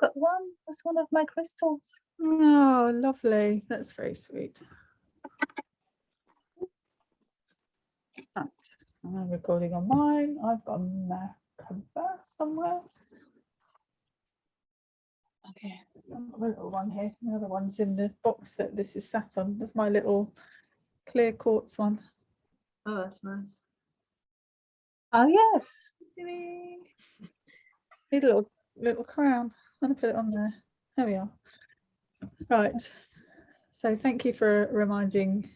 got one. That's one of my crystals. Oh, lovely. That's very sweet. Right. I'm recording on mine. I've got a Merkaba somewhere. Okay, I've got a little one here. The other one's in the box that this is sat on. That's my little clear quartz one. Oh, that's nice. Oh yes. Need a little crown. I'm going to put it on there. There we are. Right. So thank you for reminding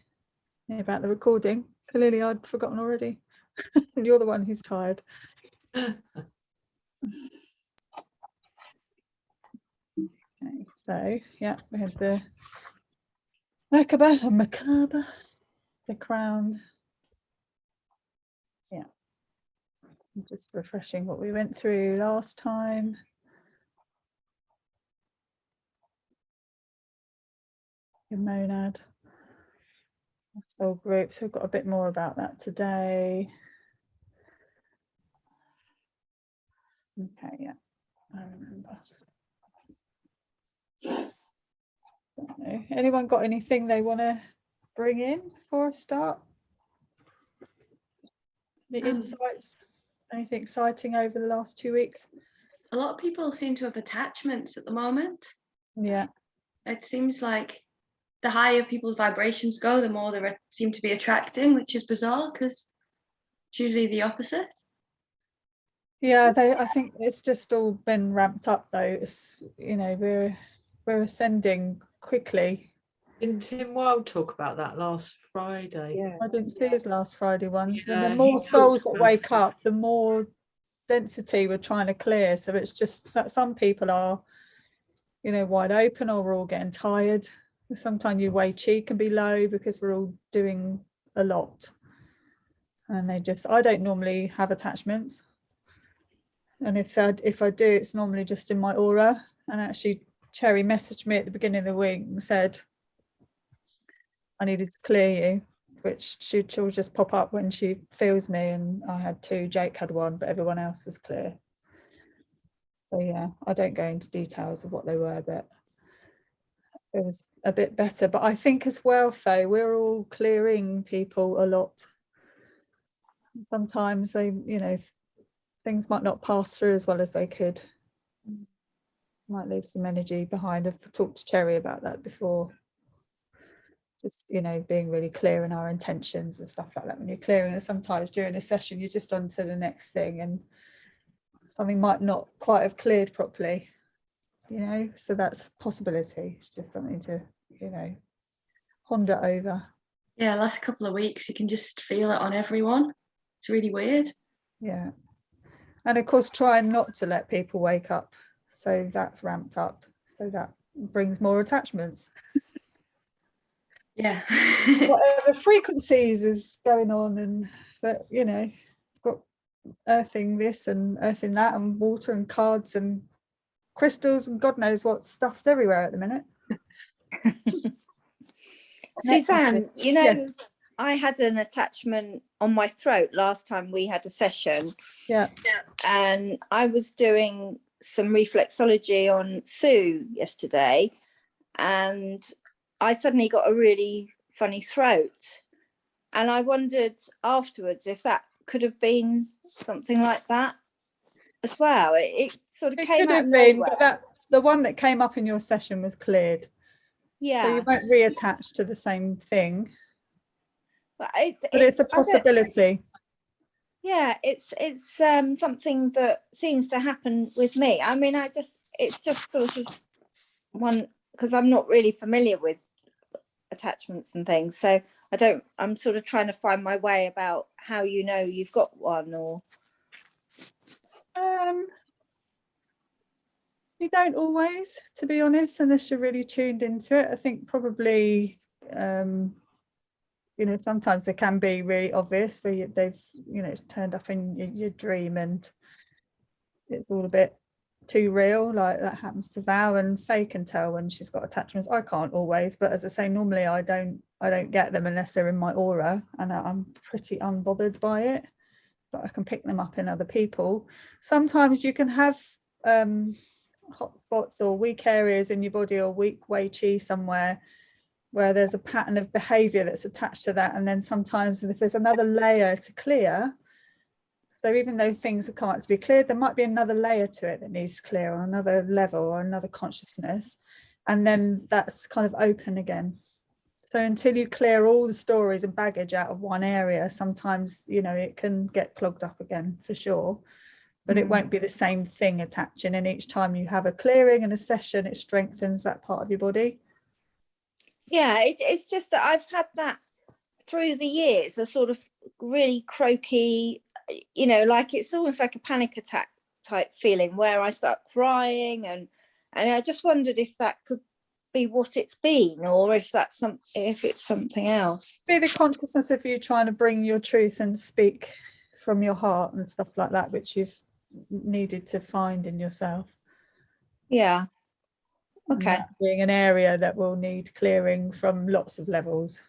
me about the recording. Clearly I'd forgotten already. You're the one who's tired. Okay, so yeah, we had the Merkaba, the crown. Yeah, I'm just refreshing what we went through last time. Your monad, soul group. So we've got a bit more about that today. Okay, yeah, I remember. Anyone got anything they want to bring in for a start? The insights, anything exciting over the last 2 weeks? A lot of people seem to have attachments at the moment. Yeah, it seems like the higher people's vibrations go, the more they seem to be attracting, which is bizarre because it's usually the opposite. yeah, I think it's just all been ramped up though. It's, you know, we're ascending quickly. Didn't Tim Wild talk about that last Friday? Yeah. I didn't see his last Friday ones. Yeah, The more he souls talked that about wake it. up, the more density we're trying to clear. So it's just some people are, you know, wide open, or we're all getting tired. Sometimes your Wei Chi can be low because we're all doing a lot. And I don't normally have attachments. And if I do, it's normally just in my aura. And actually Cherry messaged me at the beginning of the week and said, I needed to clear you, which she'll just pop up when she feels me. And I had 2, Jake had 1, but everyone else was clear. So yeah, I don't go into details of what they were, but it was a bit better. But I think as well, Faye, we're all clearing people a lot. Sometimes they, you know, things might not pass through as well as they could. Might leave some energy behind. I've talked to Cherry about that before. Just, you know, being really clear in our intentions and stuff like that. When you're clearing it, sometimes during a session, you're just on to the next thing and something might not quite have cleared properly, you know, so that's a possibility. It's just something to, you know, ponder over. Yeah, last couple of weeks, you can just feel it on everyone. It's really weird. Yeah. And of course, trying not to let people wake up. So that's ramped up. So that brings more attachments. Yeah. Whatever frequencies is going on, but you know, got earthing this and earthing that and water and cards and crystals and God knows what's stuffed everywhere at the minute. Suzanne, you know, yes. I had an attachment on my throat last time we had a session. Yeah. And I was doing some reflexology on Sue yesterday, and I suddenly got a really funny throat. And I wondered afterwards if that could have been something like that as well. It sort of came out of nowhere. But the one that came up in your session was cleared. Yeah. So you won't reattach to the same thing. But it's a possibility. Yeah, it's something that seems to happen with me. I mean, it's just sort of one, because I'm not really familiar with attachments and things. So I'm sort of trying to find my way about how you know you've got one, or you don't always, to be honest, unless you're really tuned into it. I think probably you know, sometimes they can be really obvious where they've, you know, it's turned up in your dream and it's all a bit too real. Like that happens to Val, and Faye can tell when she's got attachments. I can't always, but as I say, normally I don't get them unless they're in my aura, and I'm pretty unbothered by it, but I can pick them up in other people. Sometimes you can have hot spots or weak areas in your body, or weak wei qi somewhere, where there's a pattern of behavior that's attached to that. And then sometimes if there's another layer to clear, so even though things have come up to be cleared, there might be another layer to it that needs to clear, on another level or another consciousness, and then that's kind of open again. So until you clear all the stories and baggage out of one area, sometimes, you know, it can get clogged up again, for sure, but it won't be the same thing attaching. And each time you have a clearing and a session, it strengthens that part of your body. Yeah, it's just that I've had that through the years, a sort of really croaky, you know, like it's almost like a panic attack type feeling where I start crying, and I just wondered if that could be what it's been, or if it's something else. Be the consciousness of you trying to bring your truth and speak from your heart and stuff like that, which you've needed to find in yourself. Yeah. Okay. Being an area that will need clearing from lots of levels.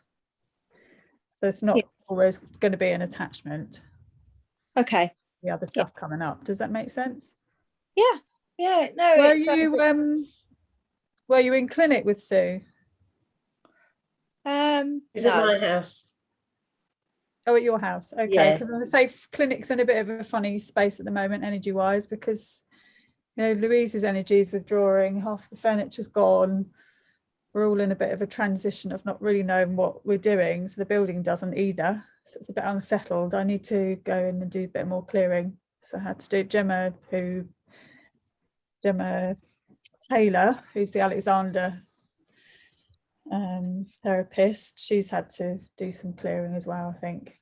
So it's not always going to be an attachment. Okay. The other stuff coming up. Does that make sense? Yeah. No. Were you in clinic with Sue? Is it my house? Oh, at your house. Okay. Yeah. Because I'm going to say clinic's in a bit of a funny space at the moment, energy wise, because, you know, Louise's energy is withdrawing, half the furniture's gone. We're all in a bit of a transition of not really knowing what we're doing. So the building doesn't either. So it's a bit unsettled. I need to go in and do a bit more clearing. So I had to do Gemma Taylor, who's the Alexander therapist. She's had to do some clearing as well, I think.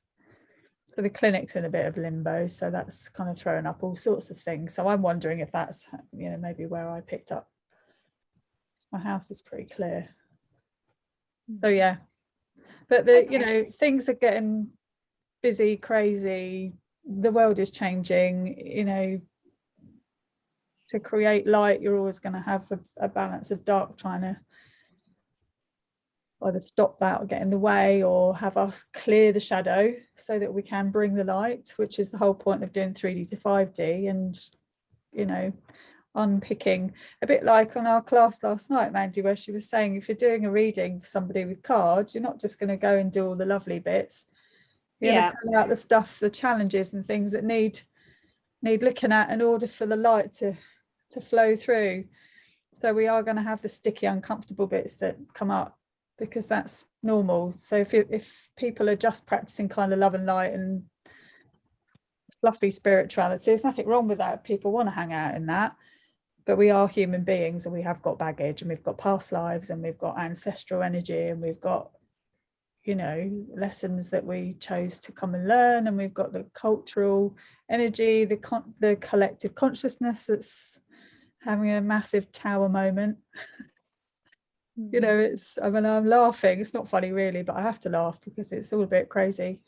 So the clinic's in a bit of limbo. So that's kind of throwing up all sorts of things. So I'm wondering if that's, you know, maybe where I picked up. My house is pretty clear. So yeah, but you know, things are getting busy, crazy. The world is changing. You know, to create light, you're always going to have a balance of dark trying to either stop that or get in the way, or have us clear the shadow so that we can bring the light, which is the whole point of doing 3D to 5D. And, you know, unpicking, a bit like on our class last night, Mandy, where she was saying if you're doing a reading for somebody with cards, you're not just going to go and do all the lovely bits. You're going to pull out the stuff, the challenges and things that need looking at in order for the light to flow through. So we are going to have the sticky, uncomfortable bits that come up, because that's normal. So if people are just practicing kind of love and light and fluffy spirituality, there's nothing wrong with that. People want to hang out in that. But we are human beings, and we have got baggage, and we've got past lives, and we've got ancestral energy, and we've got, you know, lessons that we chose to come and learn, and we've got the cultural energy, the collective consciousness that's having a massive tower moment. You know, I mean, I'm laughing. It's not funny really, but I have to laugh because it's all a bit crazy.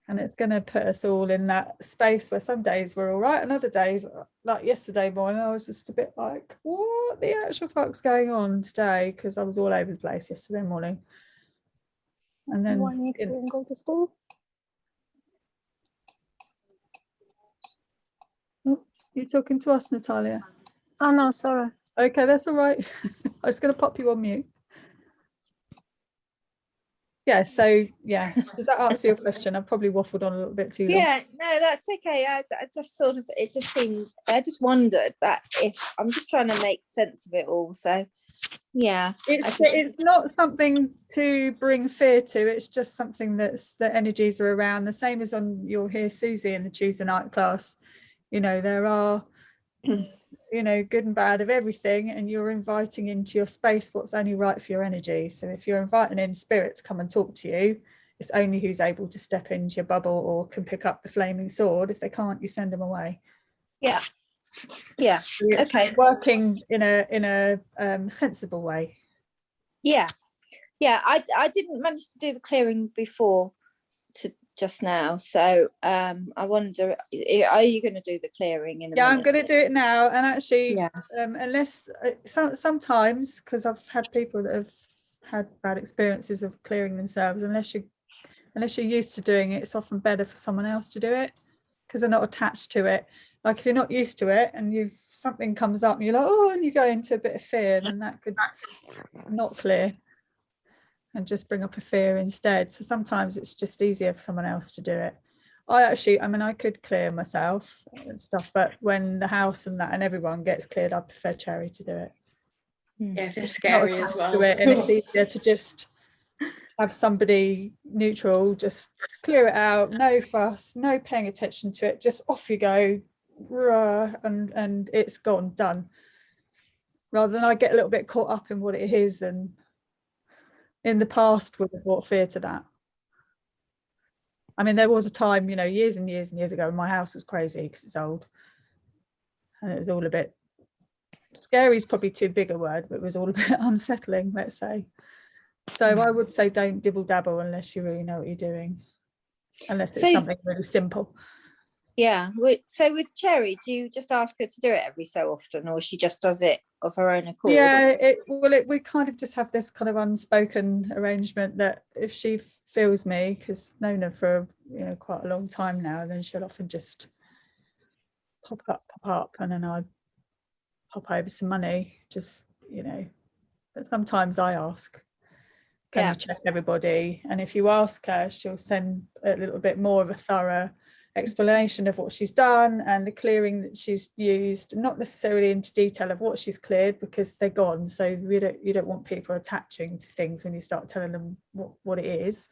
And it's going to put us all in that space where some days we're all right, and other days, like yesterday morning, I was just a bit like, what the actual fuck's going on today? Because I was all over the place yesterday morning. And then go to school. You're talking to us, Natalia? Oh no, sorry. Okay, that's all right. I was going to pop you on mute. Yeah, so yeah, does that answer your question? I've probably waffled on a little bit too long. Yeah, no, that's okay. I just sort of, it just seemed, I just wondered that if I'm just trying to make sense of it all. So yeah, it's not something to bring fear to. It's just something that's, the energies are around. The same as on, you'll hear Susie in the Tuesday night class. You know, there are, you know, good and bad of everything, and you're inviting into your space what's only right for your energy. So if you're inviting in spirit to come and talk to you, it's only who's able to step into your bubble or can pick up the flaming sword. If they can't, you send them away. yeah, okay, Working in a sensible way. yeah, I didn't manage to do the clearing before just now, so I wonder, are you going to do the clearing in a minute? I'm going to do it now. And actually, yeah, unless sometimes, because I've had people that have had bad experiences of clearing themselves, unless you're used to doing it, it's often better for someone else to do it because they're not attached to it. Like if you're not used to it and something comes up and you're like, oh, and you go into a bit of fear, then that could not clear and just bring up a fear instead. So sometimes it's just easier for someone else to do it. I mean, I could clear myself and stuff, but when the house and that and everyone gets cleared, I prefer Cherry to do it. Yeah, it's Not scary as attached well. to it, and it's easier to just have somebody neutral, just clear it out, no fuss, no paying attention to it, just off you go, and it's gone, done. Rather than I get a little bit caught up in what it is, and in the past would have brought fear to that. I mean, there was a time, you know, years and years and years ago, my house was crazy because it's old, and it was all a bit scary is probably too big a word, but it was all a bit unsettling, let's say. So I would say don't dibble dabble unless you really know what you're doing, unless it's something really simple. Yeah. So with Cherry, do you just ask her to do it every so often, or she just does it of her own accord? Yeah, we kind of just have this kind of unspoken arrangement that if she feels me, because I've known her for quite a long time now, then she'll often just pop up, and then I'd pop over some money, just but sometimes I ask, can you check everybody? And if you ask her, she'll send a little bit more of a thorough explanation of what she's done and the clearing that she's used, not necessarily into detail of what she's cleared because they're gone. So you don't want people attaching to things when you start telling them what it is.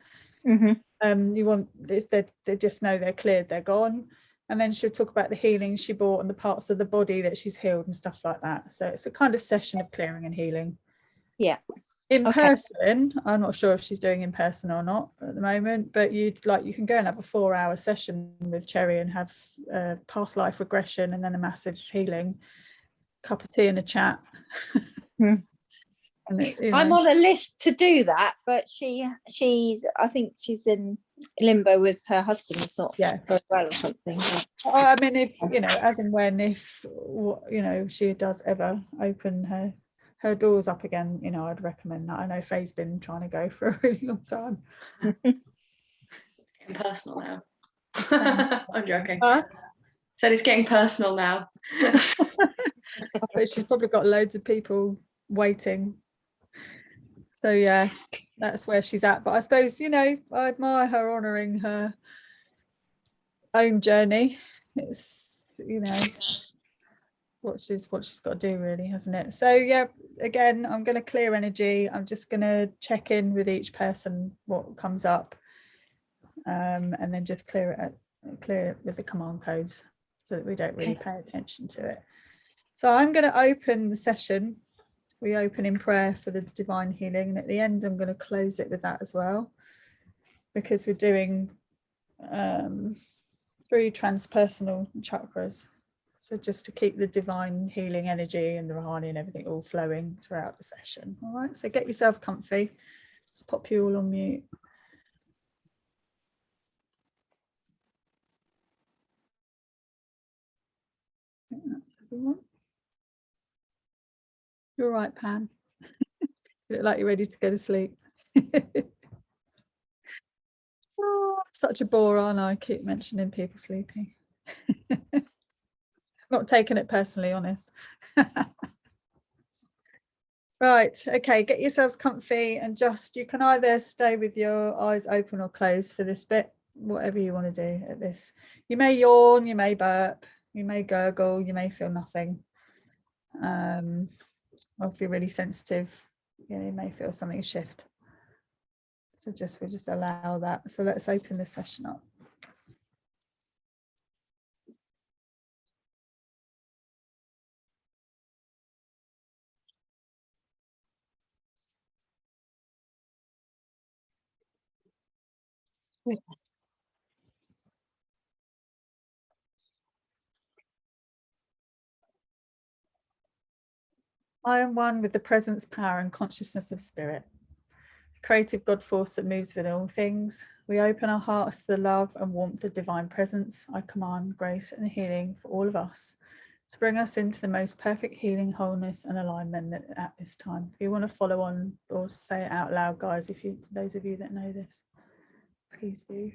Mm-hmm. You want they just know they're cleared, they're gone. And then she'll talk about the healing she brought and the parts of the body that she's healed and stuff like that. So it's a kind of session of clearing and healing. Yeah. In person, I'm not sure if she's doing in person or not at the moment, but you can go and have a 4-hour session with Cherry and have past life regression and then a massive healing, cup of tea and a chat. And I'm on a list to do that, but she's I think she's in limbo with her husband, is not very well or something. I mean, if as and when if she does ever open her doors up again, I'd recommend that. I know Faye's been trying to go for a really long time. It's getting personal now. I'm joking. Said it's getting personal now. But she's probably got loads of people waiting. So yeah, that's where she's at. But I suppose, I admire her honouring her own journey. It's, what she's got to do really, hasn't it? So yeah, again, I'm going to clear energy. I'm just going to check in with each person what comes up, and then just clear it with the command codes so that we don't really pay attention to it. So I'm going to open the session. We open in prayer for the divine healing, and at the end I'm going to close it with that as well, because we're doing 3 transpersonal chakras. So just to keep the divine healing energy and the Rahani and everything all flowing throughout the session. All right, so get yourselves comfy. Let's pop you all on mute. Everyone. You're right, Pam. You look like you're ready to go to sleep. Oh, such a bore, aren't I? Keep mentioning people sleeping. Not taking it personally, honest. Right, okay, get yourselves comfy and just, you can either stay with your eyes open or closed for this bit, whatever you want to do at this. You may yawn, you may burp, you may gurgle, you may feel nothing. Or if you're really sensitive, you may feel something shift. So we'll just allow that. So let's open the session up. I am one with the presence, power, and consciousness of spirit, the creative God force that moves within all things. We open our hearts to the love and warmth of divine presence. I command grace and healing for all of us to bring us into the most perfect healing, wholeness, and alignment at this time. If you want to follow on or say it out loud, guys, those of you that know this, please do.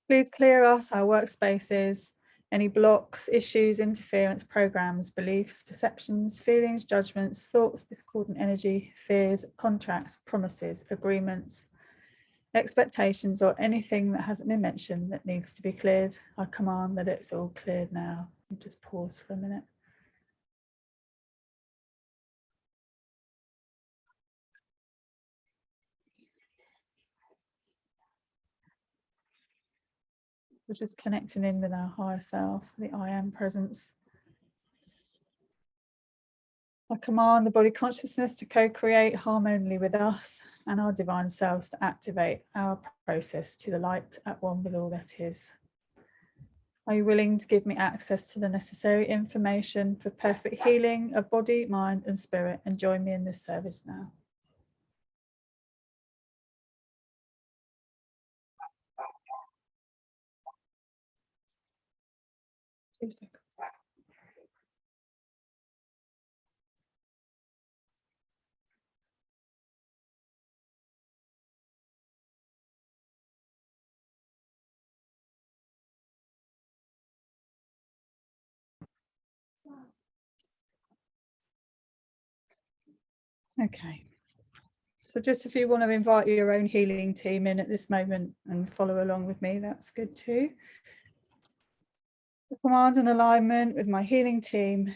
Please clear us, our workspaces, any blocks, issues, interference, programs, beliefs, perceptions, feelings, judgments, thoughts, discordant energy, fears, contracts, promises, agreements, expectations, or anything that hasn't been mentioned that needs to be cleared. I command that it's all cleared now. And just pause for a minute. We're just connecting in with our higher self, the I am presence. I command the body consciousness to co-create harmoniously with us and our divine selves to activate our process to the light at one with all that is. Are you willing to give me access to the necessary information for perfect healing of body, mind, and spirit, and join me in this service now? Two seconds. Okay. So just if you want to invite your own healing team in at this moment and follow along with me, that's good too. The command and alignment with my healing team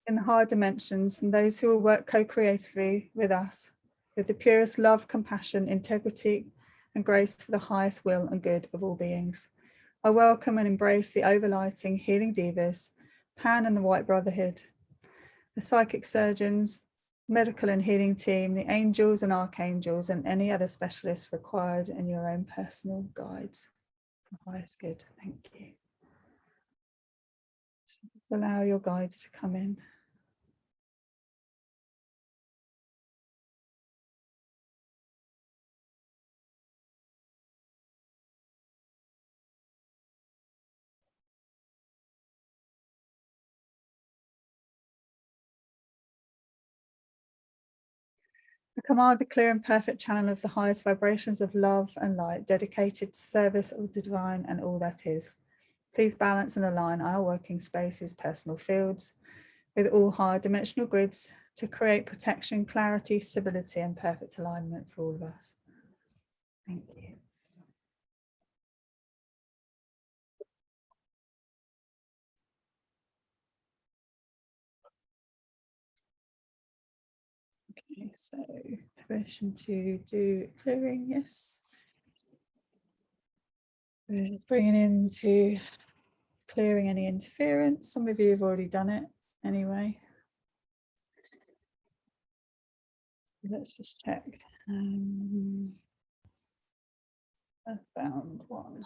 in the higher dimensions and those who will work co-creatively with us with the purest love, compassion, integrity, and grace for the highest will and good of all beings. I welcome and embrace the overlighting healing divas, Pan and the White Brotherhood, the psychic surgeons, medical and healing team, the angels and archangels, and any other specialists required in your own personal guides. The highest good. Thank you. Allow your guides to come in. I command a clear and perfect channel of the highest vibrations of love and light dedicated to service of the divine and all that is. Please balance and align our working spaces, personal fields, with all higher dimensional grids to create protection, clarity, stability, and perfect alignment for all of us. Thank you. Okay, so permission to do clearing, yes. We're bringing into clearing any interference. Some of you have already done it anyway. Let's just check. I found one.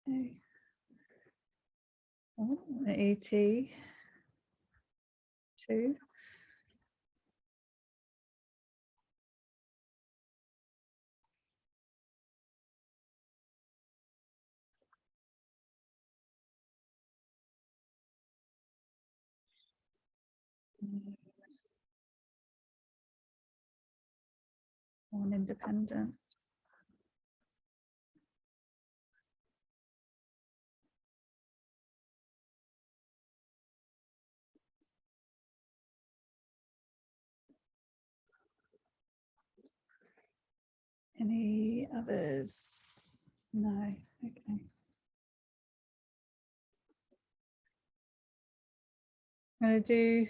Okay. Oh, the ET 2. One independent. Any others? No. Okay. I'm going to do,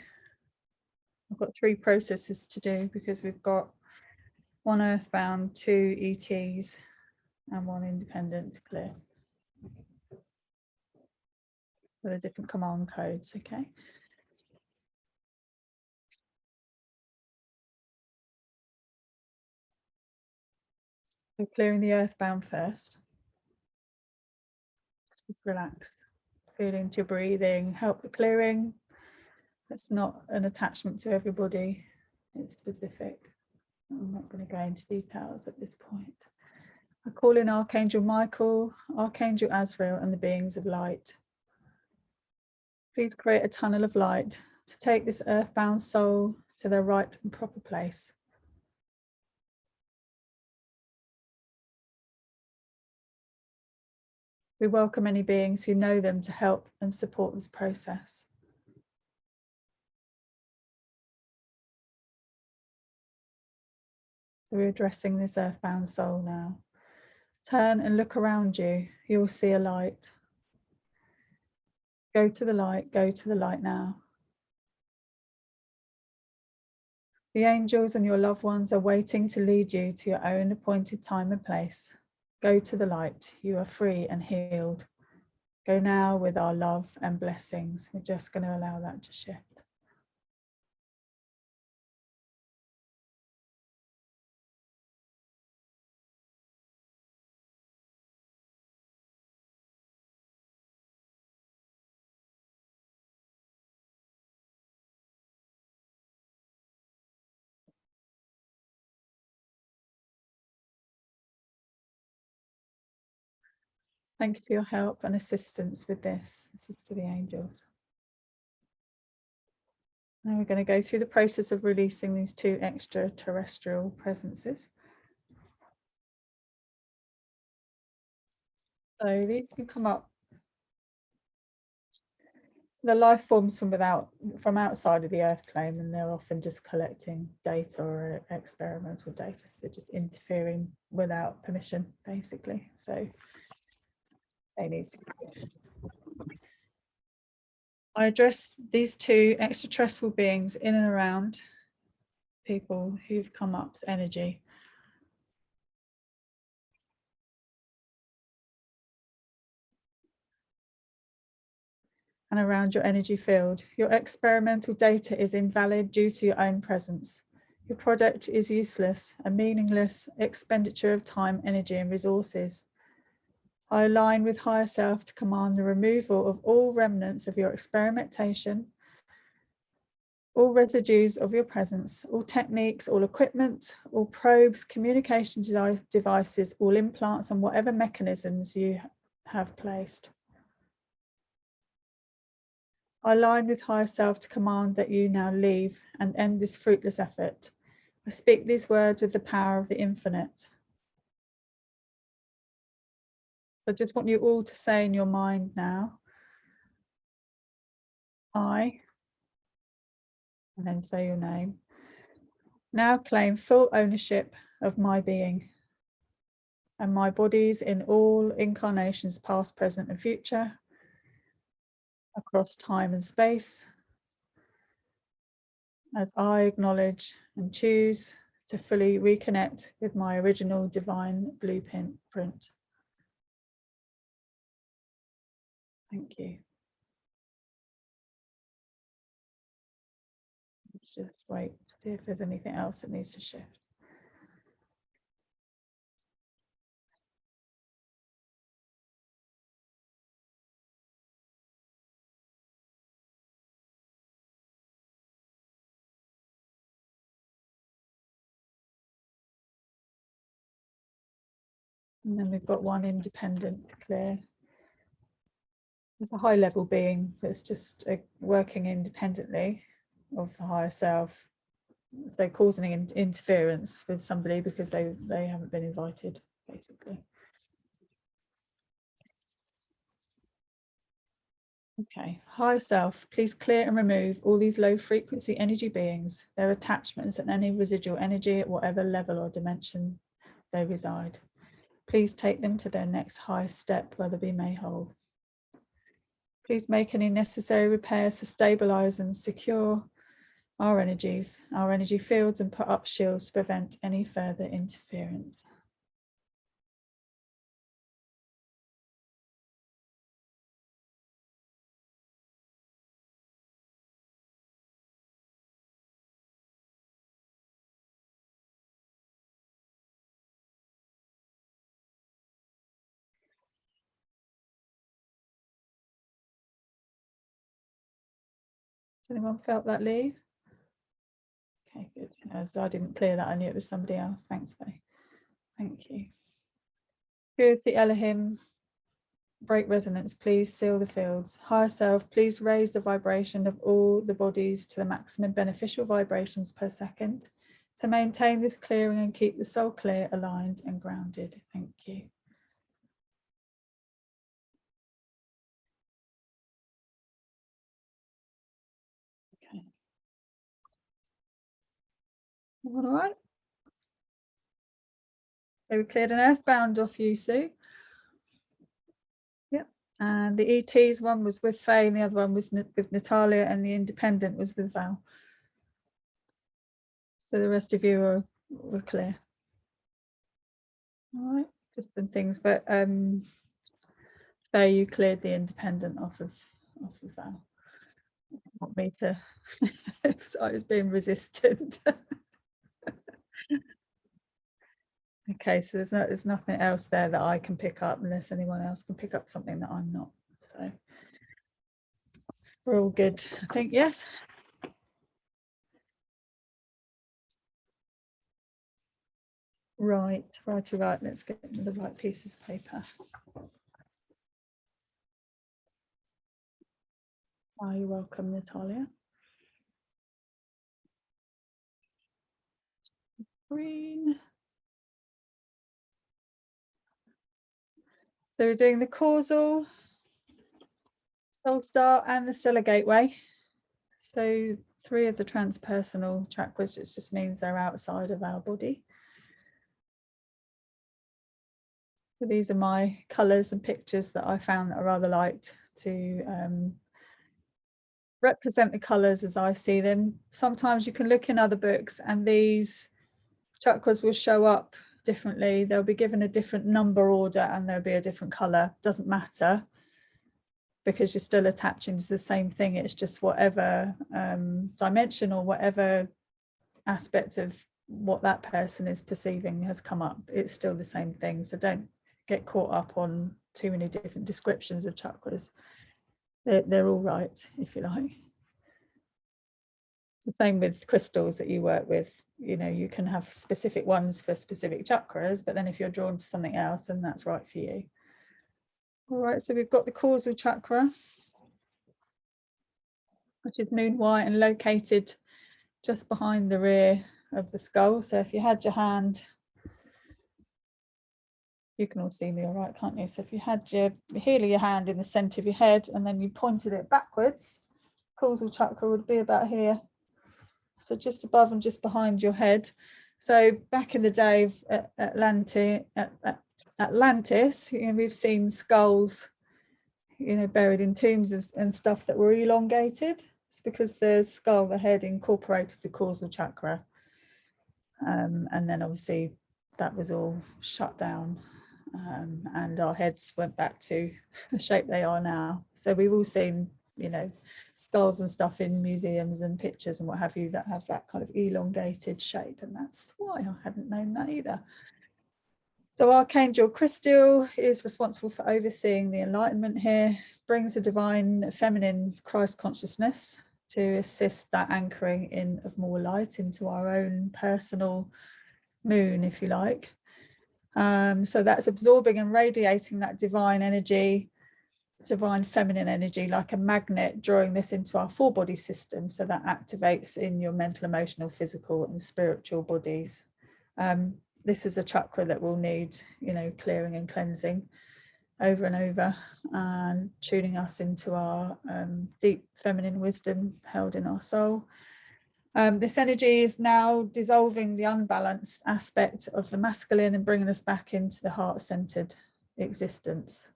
I've got 3 processes to do because we've got 1 earthbound, 2 ETs, and 1 independent to clear. For the different command codes, okay? So clearing the earthbound first. Just relax, feel into your breathing, help the clearing. It's not an attachment to everybody, it's specific. I'm not going to go into details at this point. I call in Archangel Michael, Archangel Azrael, and the beings of light. Please create a tunnel of light to take this earthbound soul to their right and proper place. We welcome any beings who know them to help and support this process. So we're addressing this earthbound soul now. Turn and look around you. You'll see a light. Go to the light now. The angels and your loved ones are waiting to lead you to your own appointed time and place. Go to the light. You are free and healed. Go now with our love and blessings. We're just going to allow that to shift. Thank you for your help and assistance with this. This is for the angels. Now we're going to go through the process of releasing these two extraterrestrial presences. So these can come up. The life forms from outside of the earth plane, and they're often just collecting data or experimental data. So they're just interfering without permission, basically. So they need to go. I address these two extraterrestrial beings in and around people who've come up as energy. And around your energy field. Your experimental data is invalid due to your own presence. Your project is useless, a meaningless expenditure of time, energy, and resources. I align with higher self to command the removal of all remnants of your experimentation, all residues of your presence, all techniques, all equipment, all probes, communication devices, all implants, and whatever mechanisms you have placed. I align with higher self to command that you now leave and end this fruitless effort. I speak these words with the power of the infinite. I just want you all to say in your mind now, I, and then say your name, now claim full ownership of my being and my bodies in all incarnations, past, present, and future, across time and space, as I acknowledge and choose to fully reconnect with my original divine blueprint. Thank you. Let's just wait to see if there's anything else that needs to shift. And then we've got one independent to clear. There's a high level being that's just working independently of the higher self. So causing interference with somebody because they haven't been invited, basically. Okay, higher self, please clear and remove all these low frequency energy beings, their attachments and any residual energy at whatever level or dimension they reside. Please take them to their next highest step where they be made whole. Please make any necessary repairs to stabilize and secure our energies, our energy fields, and put up shields to prevent any further interference. Has anyone felt that leave? Okay, good. As I didn't clear that, I knew it was somebody else. Thanks, Faye. Thank you. Purity Elohim, break resonance, please seal the fields. Higher self, please raise the vibration of all the bodies to the maximum beneficial vibrations per second to maintain this clearing and keep the soul clear, aligned and grounded. Thank you. Okay. All right. So we cleared an earthbound off you, Sue. Yep. And the ET's one was with Faye and the other one was with Natalia, and the independent was with Val. So the rest of you were clear. All right, just some things, but Faye, you cleared the independent off of Val. Want me to? I was being resistant. Okay, so there's nothing else there that I can pick up unless anyone else can pick up something that I'm not. So we're all good, I think. Yes. Right. Let's get the right pieces of paper. Oh, you're welcome, Natalia. Green. So we're doing the causal, soul star, and the stellar gateway. So 3 of the transpersonal chakras, it just means they're outside of our body. So these are my colours and pictures that I found that I rather liked to represent the colours as I see them. Sometimes you can look in other books and these chakras will show up differently. They'll be given a different number order and there'll be a different colour. Doesn't matter, because you're still attaching to the same thing. It's just whatever dimension or whatever aspect of what that person is perceiving has come up. It's still the same thing. So don't get caught up on too many different descriptions of chakras. They're all right, if you like. It's the same with crystals that you work with. You know, you can have specific ones for specific chakras, but then if you're drawn to something else, then that's right for you. All right, so we've got the causal chakra, which is moon white and located just behind the rear of the skull. So if you had your hand, you can all see me all right, can't you? So if you had your heel of your hand in the center of your head and then you pointed it backwards, causal chakra would be about here. So just above and just behind your head. So back in the day at Atlantis, you know, we've seen skulls, you know, buried in tombs and stuff that were elongated. It's because the skull, the head, incorporated the causal chakra. And then obviously that was all shut down. And our heads went back to the shape they are now. So we've all seen, you know, skulls and stuff in museums and pictures and what have you that have that kind of elongated shape, and that's why I hadn't known that either. So Archangel Crystal is responsible for overseeing the enlightenment here, brings a divine feminine Christ consciousness to assist that anchoring in of more light into our own personal moon, if you like. So that's absorbing and radiating that divine energy, divine feminine energy, like a magnet, drawing this into our 4 body system. So that activates in your mental, emotional, physical and spiritual bodies. This is a chakra that will need, you know, clearing and cleansing over and over, and tuning us into our deep feminine wisdom held in our soul. This energy is now dissolving the unbalanced aspect of the masculine and bringing us back into the heart-centered existence.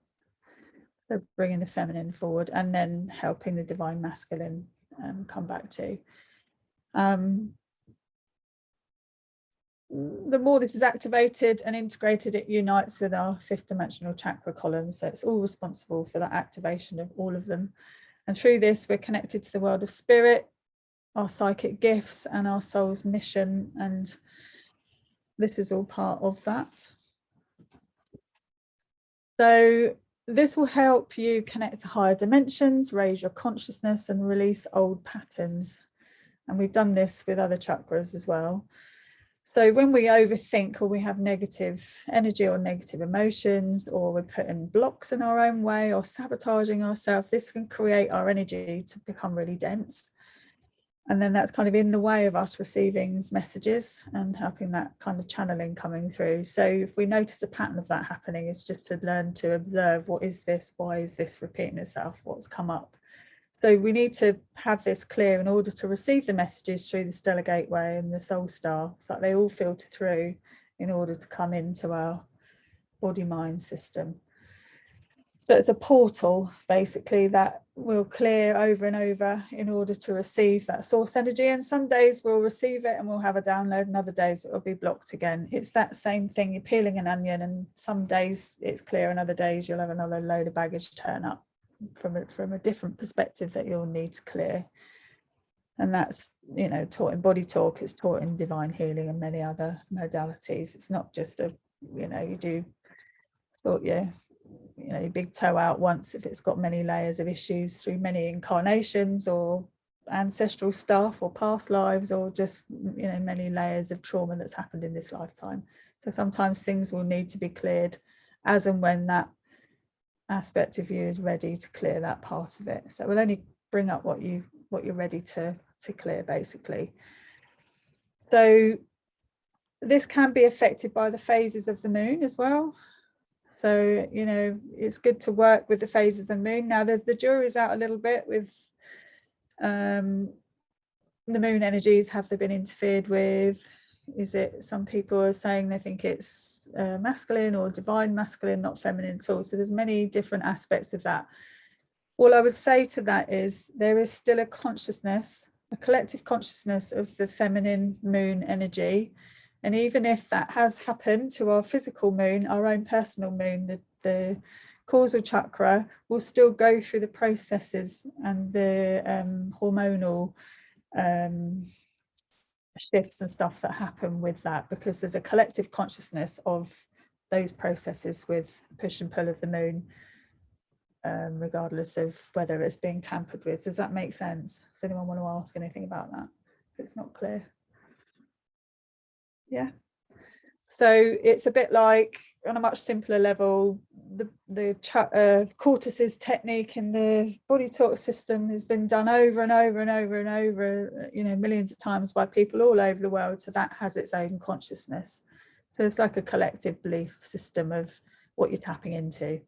So bringing the feminine forward and then helping the divine masculine come back to. The more this is activated and integrated, it unites with our 5th dimensional chakra column. So it's all responsible for that activation of all of them. And through this, we're connected to the world of spirit, our psychic gifts and our soul's mission. And this is all part of that. So this will help you connect to higher dimensions, raise your consciousness and release old patterns. And we've done this with other chakras as well. So when we overthink, or we have negative energy or negative emotions, or we're putting blocks in our own way or sabotaging ourselves, this can create our energy to become really dense. And then that's kind of in the way of us receiving messages and helping that kind of channeling coming through. So if we notice a pattern of that happening, it's just to learn to observe, what is this? Why is this repeating itself? What's come up? So we need to have this clear in order to receive the messages through the stellar gateway and the soul star, so that they all filter through in order to come into our body mind system. So it's a portal basically that will clear over and over in order to receive that source energy. And some days we'll receive it and we'll have a download, and other days it will be blocked again. It's that same thing. You're peeling an onion, and some days it's clear and other days you'll have another load of baggage turn up from a different perspective that you'll need to clear. And that's, you know, taught in body talk, it's taught in divine healing and many other modalities. It's not just a, you know, you do sort your big toe out once if it's got many layers of issues through many incarnations or ancestral stuff or past lives, or just, you know, many layers of trauma that's happened in this lifetime. So sometimes things will need to be cleared as and when that aspect of you is ready to clear that part of it. So we'll only bring up what you're ready to clear, basically. So this can be affected by the phases of the moon as well. So, you know, it's good to work with the phases of the moon. Now there's the jury's out a little bit with the moon energies. Have they been interfered with? Is it, some people are saying they think it's masculine or divine masculine, not feminine at all. So there's many different aspects of that. All I would say to that is there is still a consciousness, a collective consciousness of the feminine moon energy. And even if that has happened to our physical moon, our own personal moon, the causal chakra will still go through the processes and the hormonal shifts and stuff that happen with that, because there's a collective consciousness of those processes with push and pull of the moon, regardless of whether it's being tampered with. Does that make sense? Does anyone want to ask anything about that if it's not clear? Yeah. So it's a bit like, on a much simpler level, the Cortes's technique in the body talk system has been done over and over and over and over, you know, millions of times by people all over the world. So that has its own consciousness. So it's like a collective belief system of what you're tapping into.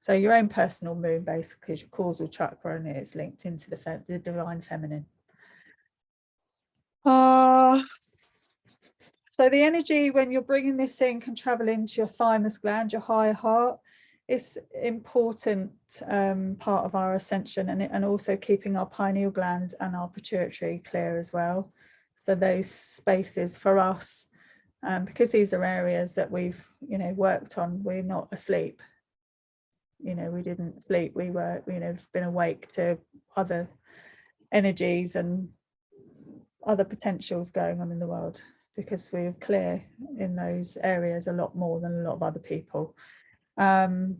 So your own personal moon basically is your causal chakra, and it's linked into the divine feminine. So the energy when you're bringing this in can travel into your thymus gland, your higher heart. It's important part of our ascension, and also keeping our pineal gland and our pituitary clear as well. So those spaces for us, because these are areas that we've, you know, worked on, we're not asleep. You know, we didn't sleep. We were, you know, been awake to other energies and other potentials going on in the world, because we're clear in those areas a lot more than a lot of other people. So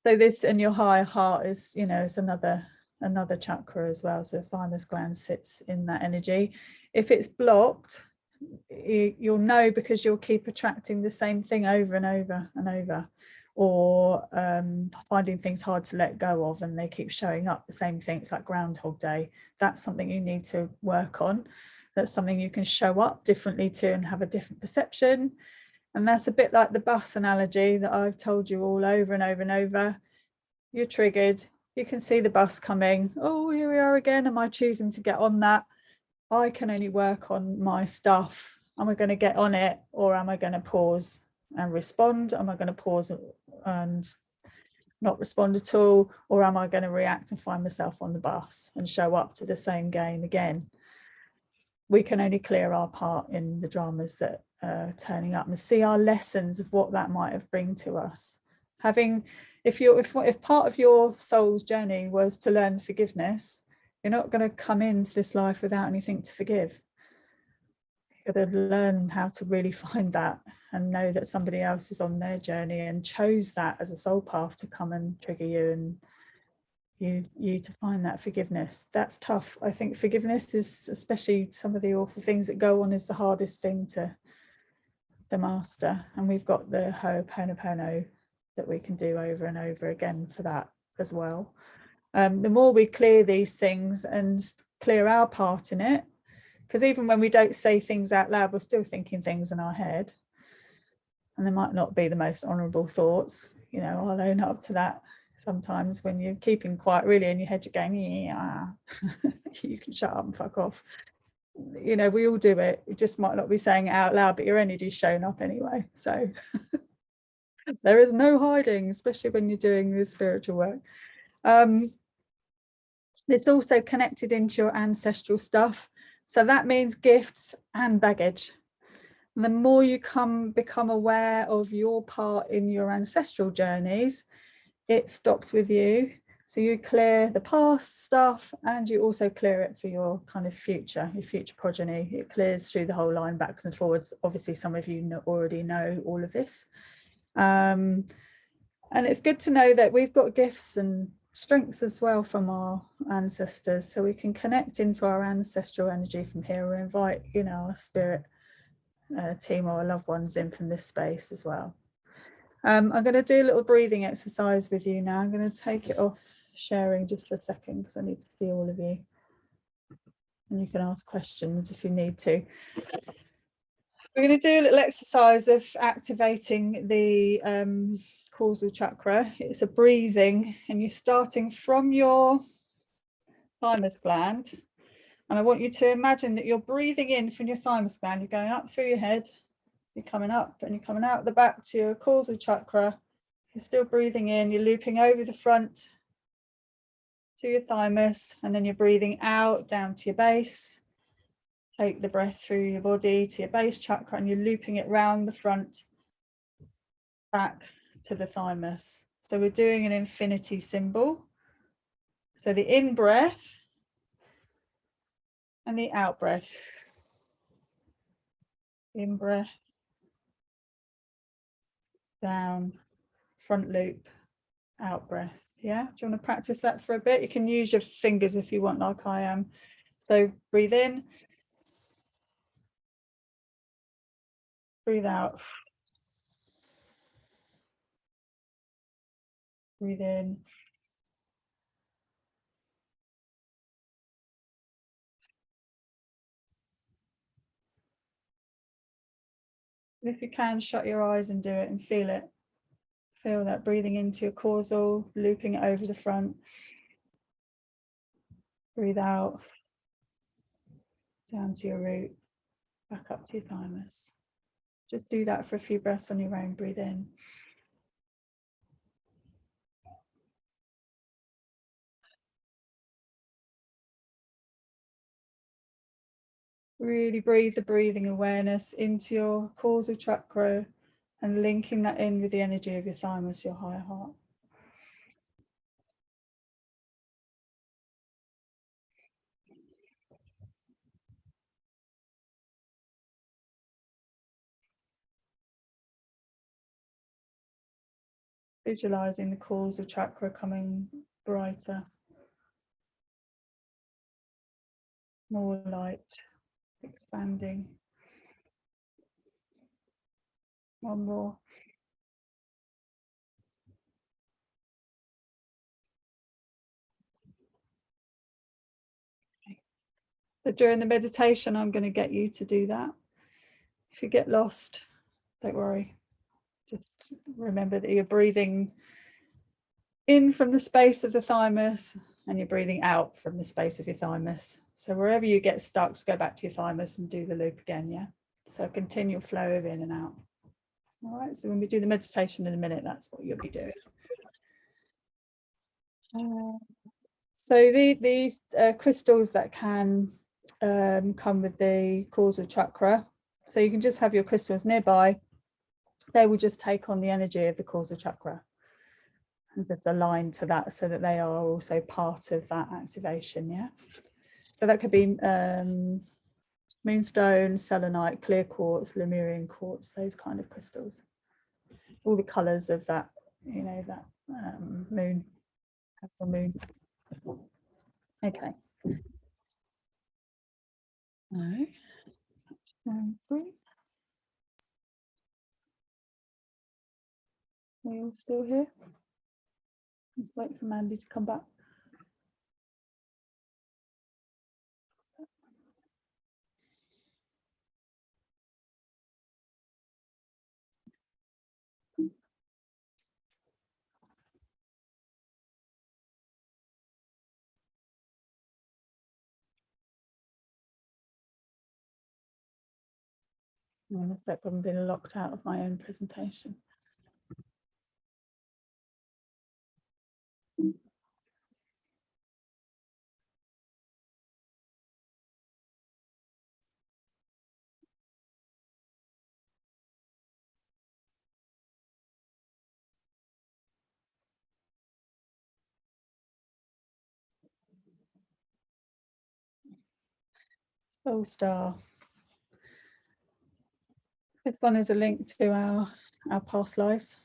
this, and your higher heart is, you know, it's another chakra as well. So the thymus gland sits in that energy. If it's blocked, you'll know, because you'll keep attracting the same thing over and over and over, or finding things hard to let go of, and they keep showing up, the same thing. It's like Groundhog Day. That's something you need to work on. That's something you can show up differently to and have a different perception. And that's a bit like the bus analogy that I've told you all over and over and over. You're triggered, you can see the bus coming. Oh, here we are again. Am I choosing to get on that? I can only work on my stuff. Am I going to get on it, or am I going to pause and respond? Am I going to pause and not respond at all? Or am I going to react and find myself on the bus and show up to the same game again? We can only clear our part in the dramas that are turning up, and see our lessons of what that might have bring to us. If part of your soul's journey was to learn forgiveness, you're not going to come into this life without anything to forgive. You've got to learn how to really find that, and know that somebody else is on their journey and chose that as a soul path to come and trigger you and you to find that forgiveness. That's tough. I think forgiveness is, especially some of the awful things that go on, is the hardest thing to master. And we've got the Ho'oponopono that we can do over and over again for that as well. The more we clear these things and clear our part in it, because even when we don't say things out loud, we're still thinking things in our head, and they might not be the most honourable thoughts. You know, I'll own up to that. Sometimes when you're keeping quiet really in your head, you're going, yeah, you can shut up and fuck off. You know, we all do it. You just might not be saying it out loud, but your energy's showing up anyway. So there is no hiding, especially when you're doing this spiritual work. It's also connected into your ancestral stuff. So that means gifts and baggage. And the more you become aware of your part in your ancestral journeys, it stops with you. So you clear the past stuff, and you also clear it for your kind of future, your future progeny. It clears through the whole line backwards and forwards. Obviously, some of you already know all of this. And it's good to know that we've got gifts and strengths as well from our ancestors, so we can connect into our ancestral energy from here, or invite, you know, our spirit team or our loved ones in from this space as well. I'm going to do a little breathing exercise with you now. I'm going to take it off sharing just for a second because I need to see all of you, and you can ask questions if you need to. We're going to do a little exercise of activating the causal chakra. It's a breathing, and you're starting from your thymus gland, and I want you to imagine that you're breathing in from your thymus gland. You're going up through your head, you're coming up, and you're coming out the back to your causal chakra. You're still breathing in, you're looping over the front to your thymus, and then you're breathing out down to your base. Take the breath through your body to your base chakra, and you're looping it round the front back to the thymus. So we're doing an infinity symbol. So the in breath and the out breath. In breath, down, front loop, out breath. Yeah, do you want to practice that for a bit? You can use your fingers if you want, like I am. So breathe in, breathe out. Breathe in. If you can, shut your eyes and do it and feel it. Feel that breathing into your causal, looping it over the front. Breathe out, down to your root, back up to your thymus. Just do that for a few breaths on your own. Breathe in. Really breathe the breathing awareness into your causal chakra and linking that in with the energy of your thymus, your higher heart. Visualizing the causal chakra coming brighter, more light, expanding. One more. Okay. So during the meditation, I'm going to get you to do that. If you get lost, don't worry. Just remember that you're breathing in from the space of the thymus, and you're breathing out from the space of your thymus. So wherever you get stuck, just go back to your thymus and do the loop again, yeah? So continual flow of in and out. All right, so when we do the meditation in a minute, that's what you'll be doing. So these crystals that can come with the causal chakra, so you can just have your crystals nearby. They will just take on the energy of the causal chakra and just align to that, so that they are also part of that activation. Yeah, so that could be moonstone, selenite, clear quartz, Lemurian quartz, those kind of crystals. All the colors of that, you know, that moon, moon. Okay. No. Breathe. Are you all still here? Let's wait for Mandy to come back. It's like I'm being locked out of my own presentation. Soul Star. This one is a link to our past lives.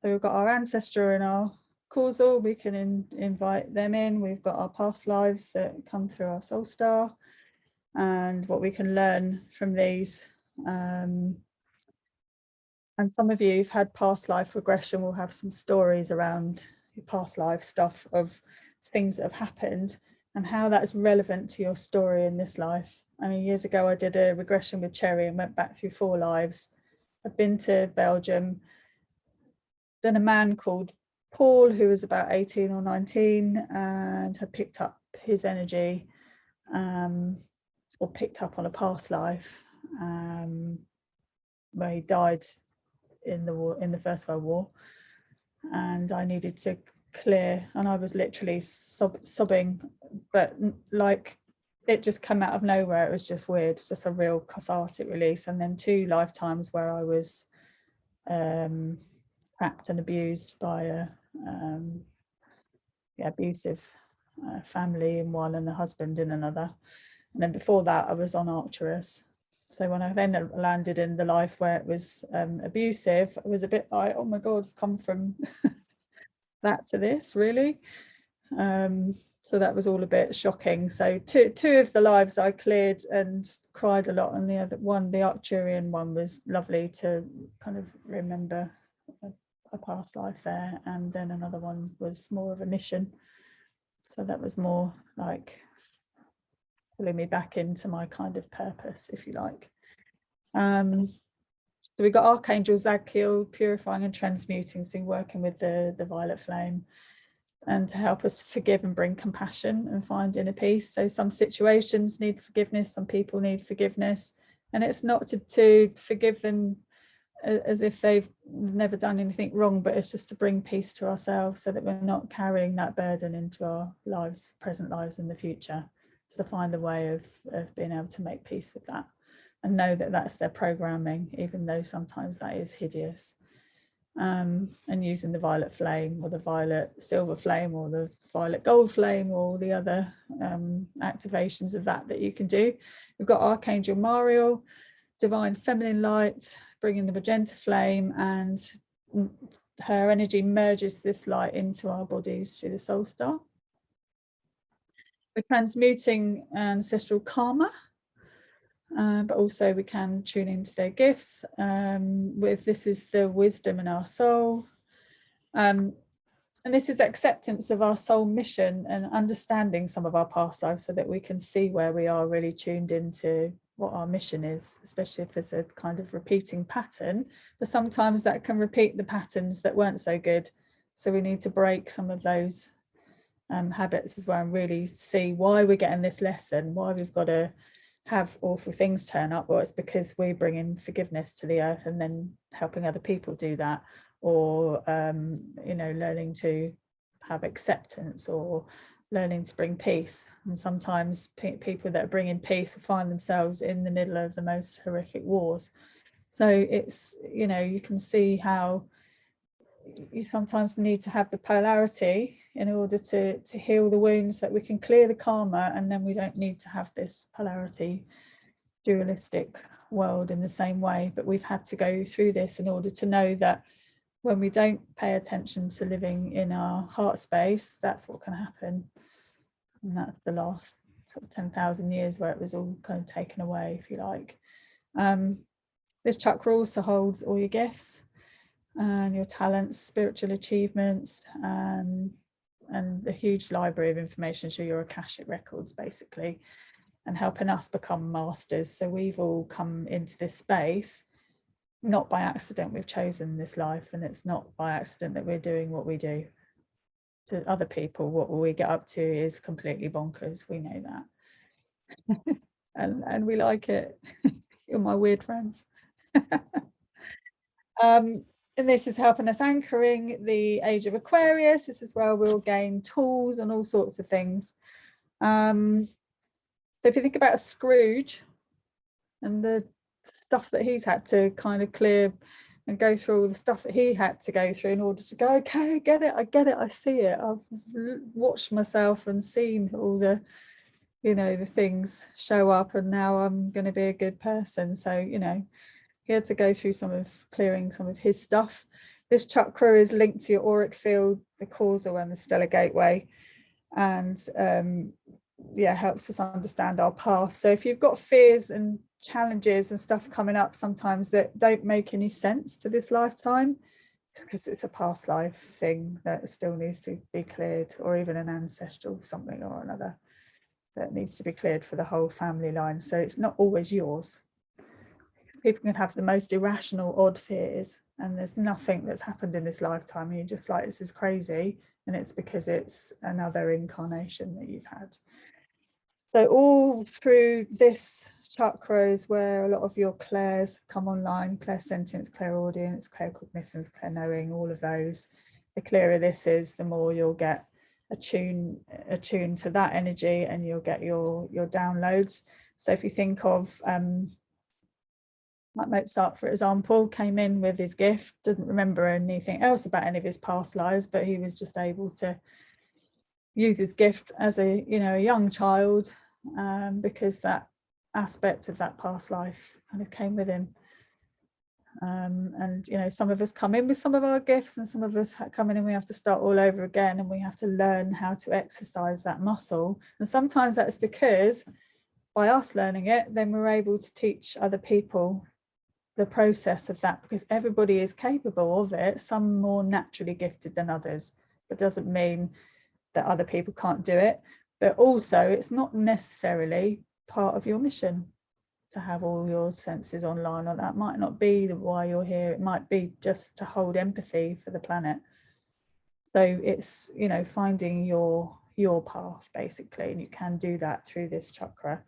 So we've got our ancestor and our causal, we can invite them in. We've got our past lives that come through our soul star and what we can learn from these. And some of you who've had past life regression will have some stories around your past life stuff of things that have happened and how that's relevant to your story in this life. I mean, years ago, I did a regression with Cherry and went back through 4 lives. I've been to Belgium. Then a man called Paul, who was about 18 or 19 and had picked up his energy or picked up on a past life where he died in the war, in the First World War. And I needed to clear, and I was literally sobbing, but like it just came out of nowhere. It was just weird. It's just a real cathartic release. And then 2 lifetimes where I was trapped and abused by a abusive family in one and a husband in another. And then before that I was on Arcturus. So when I then landed in the life where it was abusive, it was a bit like, oh my God, I've come from that to this, really. So that was all a bit shocking. So two of the lives I cleared and cried a lot, and the other one, the Arcturian one, was lovely to kind of remember a past life there. And then another one was more of a mission. So that was more like pulling me back into my kind of purpose, if you like. So we got Archangel Zadkiel purifying and transmuting, so working with the violet flame, and to help us forgive and bring compassion and find inner peace. So some situations need forgiveness, some people need forgiveness, and it's not to forgive them as if they've never done anything wrong, but it's just to bring peace to ourselves so that we're not carrying that burden into our lives, present lives in the future. So find a way of being able to make peace with that and know that that's their programming, even though sometimes that is hideous. And using the violet flame or the violet silver flame or the violet gold flame or the other activations of that you can do. We've got Archangel Mariel, divine feminine light, bringing the magenta flame, and her energy merges this light into our bodies through the soul star. We're transmuting ancestral karma, but also we can tune into their gifts. This is the wisdom in our soul. And this is acceptance of our soul mission and understanding some of our past lives so that we can see where we are really tuned into what our mission is, especially if there's a kind of repeating pattern. But sometimes that can repeat the patterns that weren't so good. So we need to break some of those habits as well and really see why we're getting this lesson, why we've got to have awful things turn up. Well, it's because we're bringing forgiveness to the earth and then helping other people do that, or learning to have acceptance or learning to bring peace. And sometimes people that are bringing peace find themselves in the middle of the most horrific wars. So it's, you can see how you sometimes need to have the polarity in order to heal the wounds, that we can clear the karma, and then we don't need to have this polarity dualistic world in the same way. But we've had to go through this in order to know that when we don't pay attention to living in our heart space, that's what can happen. And that's the last sort of 10,000 years where it was all kind of taken away, if you like. This chakra also holds all your gifts and your talents, spiritual achievements, and a huge library of information, so your Akashic records basically, and helping us become masters. So we've all come into this space not by accident. We've chosen this life, and it's not by accident that we're doing what we do. To other people, what we get up to is completely bonkers. We know that. and we like it. You're my weird friends. And this is helping us anchoring the age of Aquarius. This is where we'll gain tools and all sorts of things. So if you think about Scrooge and the stuff that he's had to kind of clear and go through all the stuff that he had to go through in order to go, okay, I get it, I see it. I've watched myself and seen all the, you know, the things show up, and now I'm going to be a good person. So, you know, he had to go through clearing some of his stuff. This chakra is linked to your auric field, the causal and the stellar gateway, and helps us understand our path. So if you've got fears and challenges and stuff coming up sometimes that don't make any sense to this lifetime, it's because it's a past life thing that still needs to be cleared, or even an ancestral something or another that needs to be cleared for the whole family line. So it's not always yours. People can have the most irrational, odd fears, and there's nothing that's happened in this lifetime, and you're just like, this is crazy, and it's because it's another incarnation that you've had. So all through this chakra is where a lot of your clairs come online: clairsentience, clairaudience, claircognizance, clairknowing, all of those. The clearer this is, the more you'll get attuned to that energy, and you'll get your downloads. So if you think of like Mozart, for example, came in with his gift, didn't remember anything else about any of his past lives, but he was just able to use his gift as a young child, because that aspect of that past life kind of came with him. And some of us come in with some of our gifts, and some of us come in and we have to start all over again, and we have to learn how to exercise that muscle. And sometimes that's because by us learning it, then we're able to teach other people the process of that, because everybody is capable of it, some more naturally gifted than others. But doesn't mean that other people can't do it, but also it's not necessarily part of your mission to have all your senses online, or that might not be why you're here. It might be just to hold empathy for the planet. So it's finding your path basically, and you can do that through this chakra.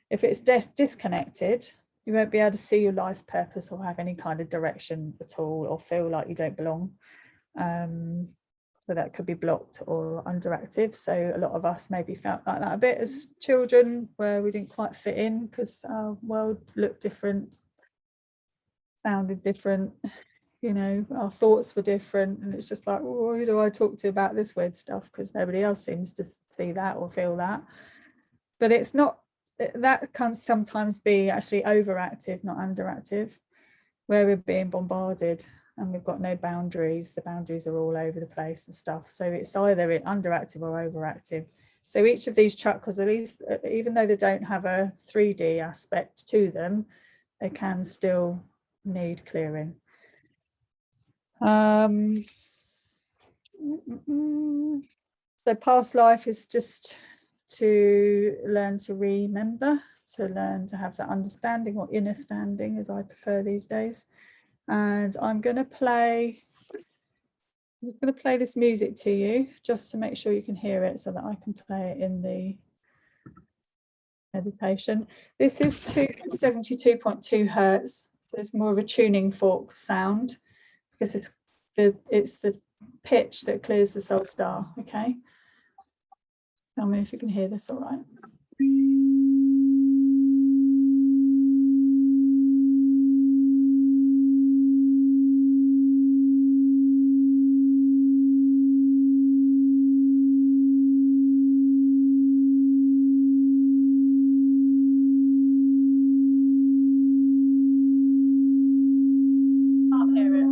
If it's disconnected, you won't be able to see your life purpose or have any kind of direction at all, or feel like you don't belong. So that could be blocked or underactive. So a lot of us maybe felt like that a bit as children, where we didn't quite fit in because our world looked different, sounded different, our thoughts were different. And it's just like, well, who do I talk to about this weird stuff? Because nobody else seems to see that or feel that. But it's not, that can sometimes be actually overactive, not underactive, where we're being bombarded and we've got no boundaries. The boundaries are all over the place and stuff. So it's either underactive or overactive. So each of these chakras, at least, even though they don't have a 3D aspect to them, they can still need clearing. So past life is just to learn to remember, to learn to have that understanding, or inner standing as I prefer these days. And I'm going to play this music to you just to make sure you can hear it, so that I can play it in the meditation. This is 272.2 hertz, so it's more of a tuning fork sound, because it's the pitch that clears the soul star. Okay, tell me if you can hear this all right. Can't hear it.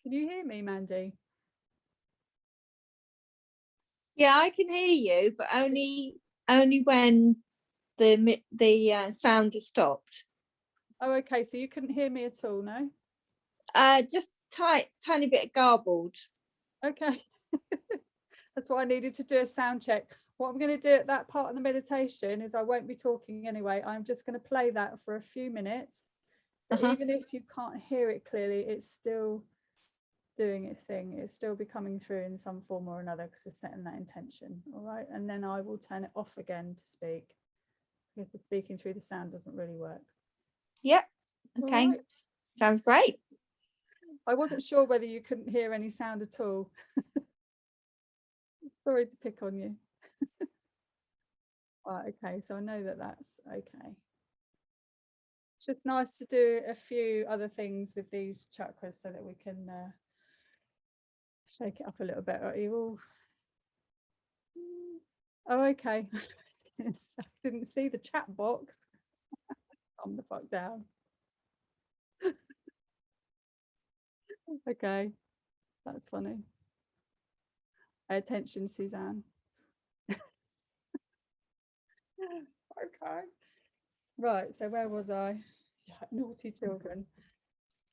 Can you hear me, Mandy? Yeah, I can hear you, but only when the sound is stopped. Oh, okay. So you couldn't hear me at all, no? Just tiny bit garbled. Okay. That's why I needed to do a sound check. What I'm going to do at that part of the meditation is I won't be talking anyway. I'm just going to play that for a few minutes. So even if you can't hear it clearly, it's still doing its thing. It's still be coming through in some form or another because we're setting that intention. All right. And then I will turn it off again to speak. Because the speaking through the sound doesn't really work. Yep. Okay. Right. Sounds great. I wasn't sure whether you couldn't hear any sound at all. Sorry to pick on you. Right, okay, so I know that that's okay. It's just nice to do a few other things with these chakras so that we can shake it up a little bit. Are you all? Oh, okay. I didn't see the chat box. Calm the fuck down. Okay, that's funny. Pay attention, Suzanne. Okay. Right, so where was I? Naughty children.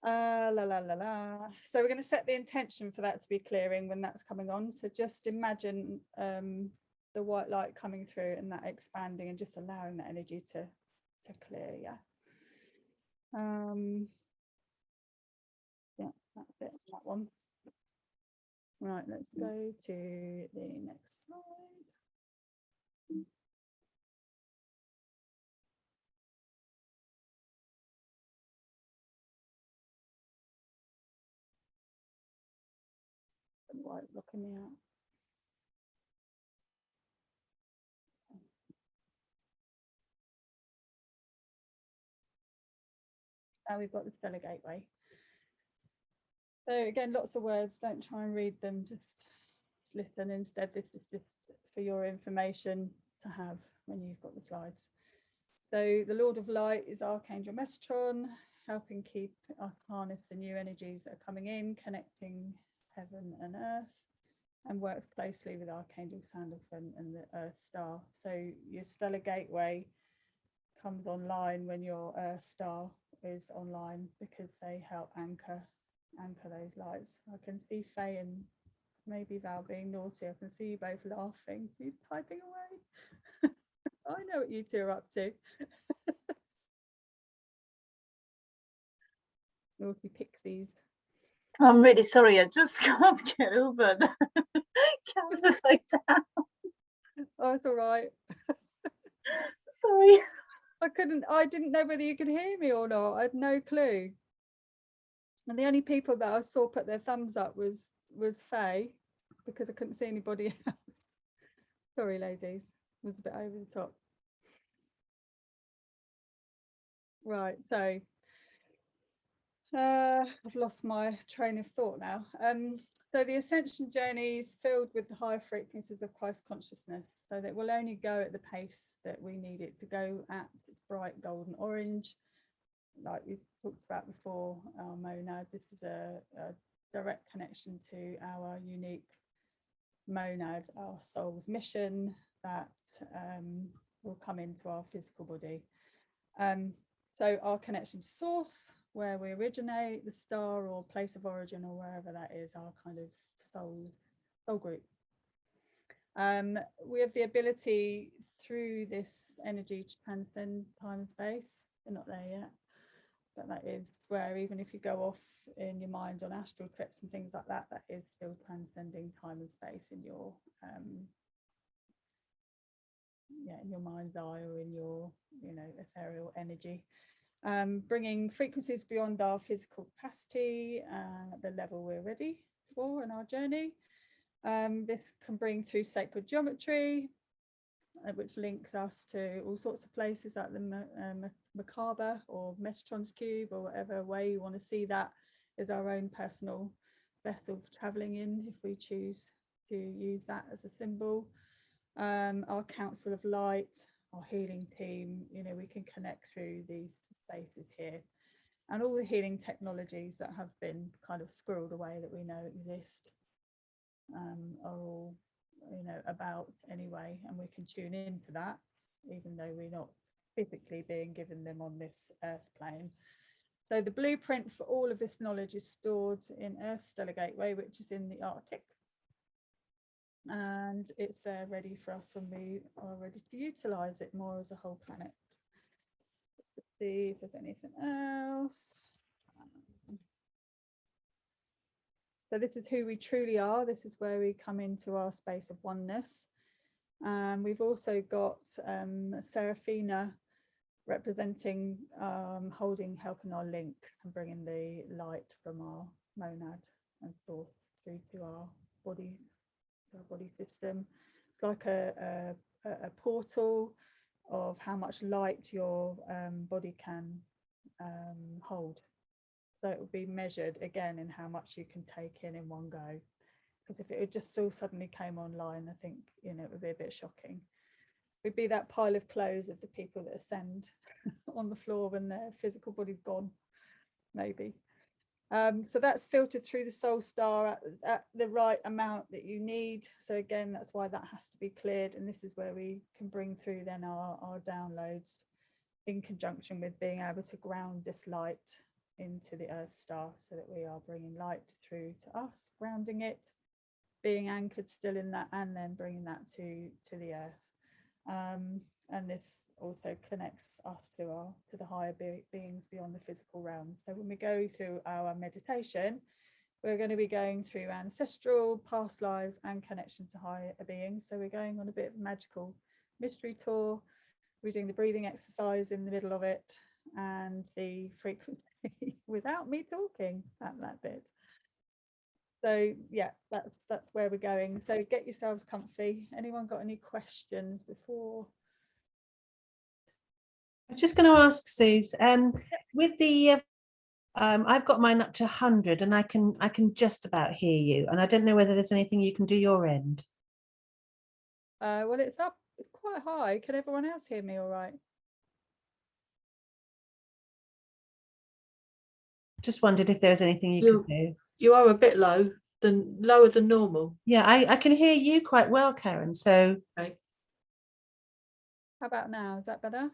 La la la la. So we're going to set the intention for that to be clearing when that's coming on. So just imagine the white light coming through and that expanding and just allowing that energy to clear. Yeah. Yeah, that's it. That one. Right, let's go to the next slide. White blocking me out. Now we've got the stellar gateway. So again, lots of words, don't try and read them, just listen instead. This is just for your information to have when you've got the slides. So the Lord of Light is Archangel Metatron, helping keep us harness the new energies that are coming in, connecting heaven and earth, and works closely with Archangel Sandalphon and the Earth Star. So your stellar gateway comes online when your Earth Star is online because they help anchor those lights. I can see Faye and maybe Val being naughty. I can see you both laughing. You're typing away. I know what you two are up to. Naughty pixies. I'm really sorry. I just can't get over the camera upside down. Oh, it's all right. Sorry. I didn't know whether you could hear me or not. I had no clue. And the only people that I saw put their thumbs up was Faye, because I couldn't see anybody else. Sorry, ladies, it was a bit over the top. Right, so I've lost my train of thought now. So the ascension journey is filled with the high frequencies of Christ consciousness, so that we'll only go at the pace that we need it to go at. It's bright golden orange, like we talked about before, our monad. This is a direct connection to our unique monad, our soul's mission that will come into our physical body. So our connection to source, where we originate, the star or place of origin or wherever that is, our kind of soul group. We have the ability through this energy to transcend time and space. We're not there yet, but that is where, even if you go off in your mind on astral trips and things like that, that is still transcending time and space in your in your mind's eye or in your ethereal energy. Bringing frequencies beyond our physical capacity, the level we're ready for in our journey. This can bring through sacred geometry, which links us to all sorts of places like the Macabre or Metatron's cube, or whatever way you want to see that as our own personal vessel for traveling in, if we choose to use that as a symbol. Our Council of Light, our healing team, we can connect through these spaces here. and all the healing technologies that have been kind of squirreled away that we know exist are all, you know, about anyway, and we can tune into that even though we're not physically being given them on this earth plane. So the blueprint for all of this knowledge is stored in Earth Stellar Gateway, which is in the Arctic, and it's there ready for us when we are ready to utilize it more as a whole planet. Let's see if there's anything else. So this is who we truly are. This is where we come into our space of oneness. We've also got Seraphina representing, holding, helping our link and bringing the light from our monad and source through to our body system. It's like a portal of how much light your body can hold. So it will be measured again in how much you can take in one go. Because if it just all suddenly came online, I think, you know, it would be a bit shocking. We'd be that pile of clothes of the people that ascend on the floor when their physical body's gone, maybe. So that's filtered through the soul star at the right amount that you need. So again, that's why that has to be cleared. And this is where we can bring through then our downloads in conjunction with being able to ground this light into the earth star, so that we are bringing light through to us, grounding it, being anchored still in that, and then bringing that to the earth. And this also connects us to the higher beings beyond the physical realm. So when we go through our meditation, we're going to be going through ancestral, past lives, and connection to higher beings. So we're going on a bit of a magical mystery tour. We're doing the breathing exercise in the middle of it, and the frequency without me talking at that bit. So yeah, that's where we're going. So get yourselves comfy. Anyone got any questions before? I'm just going to ask Suze, with the I've got mine up to 100 and I can just about hear you, and I don't know whether there's anything you can do your end. Well, it's up, it's quite high. Can everyone else hear me all right? Just wondered if there was anything you could do. You are a bit lower than normal. Yeah, I can hear you quite well, Karen. So Okay. How about now? Is that better?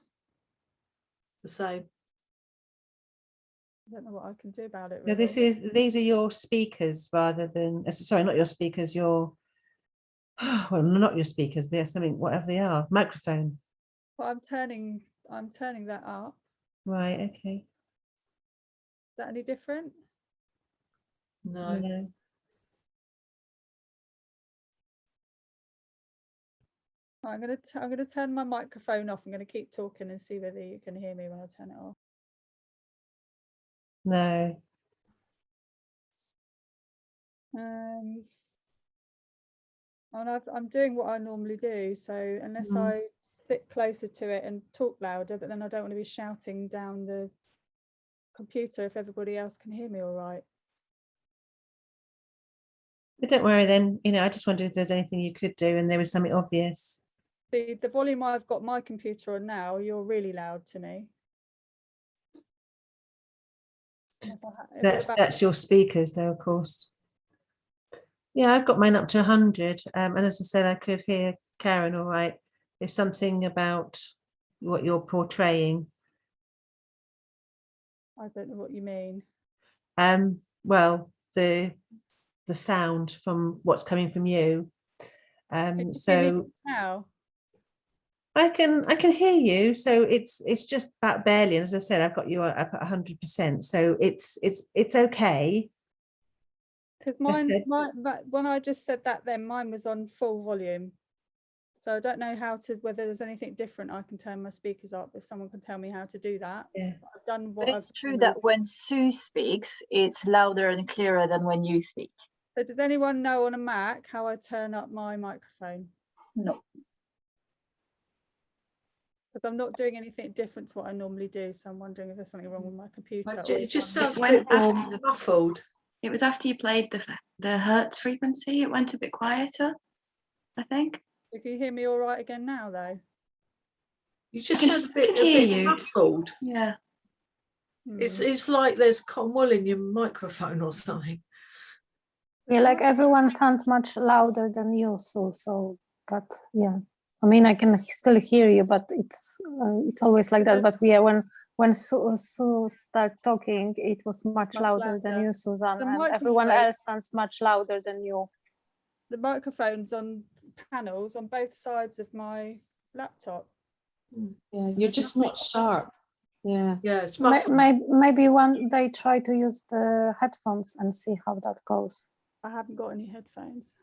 The same. I don't know what I can do about it. no, Really. these are your speakers rather than, sorry, not your speakers, your, well, not your speakers, they're something, whatever they are, microphone. Well, I'm turning that up. Right, okay. Is that any different? No. No. I'm gonna turn my microphone off. I'm gonna keep talking and see whether you can hear me when I turn it off. No. And I'm doing what I normally do. So unless I sit closer to it and talk louder, but then I don't want to be shouting down the computer if everybody else can hear me all right. But don't worry then, you know, I just wondered if there's anything you could do and there was something obvious. The volume I've got my computer on now, you're really loud to me. That's your speakers though, of course. Yeah, I've got mine up to 100. And as I said, I could hear Karen all right. There's something about what you're portraying. I don't know what you mean. Well, the sound from what's coming from you. Can you hear me So now? I can hear you. So it's just about barely. And as I said, I've got you up at 100%. So it's okay. Because when I just said that, then mine was on full volume. So I don't know whether there's anything different. I can turn my speakers up if someone can tell me how to do that. Yeah. I've done what But it's true that when Sue speaks, it's louder and clearer than when you speak. So does anyone know on a Mac how I turn up my microphone? No. Because I'm not doing anything different to what I normally do. So I'm wondering if there's something wrong with my computer. It just sounds a When bit more after muffled. It was after you played the Hertz frequency, it went a bit quieter, I think. Can you hear me all right again now, though? You just I can sound a bit hear you. muffled. Yeah. It's like there's cotton wool in your microphone or something. Yeah, like everyone sounds much louder than you, so but yeah, I mean I can still hear you, but it's always like that. But yeah, when Sue start talking, it was much louder than you, Susan, The and everyone microphone- else sounds much louder than you. The microphone's on panels on both sides of my laptop. Yeah, you're just not sharp. Yeah. Yeah, it's muffled. Maybe one day try to use the headphones and see how that goes. I haven't got any headphones.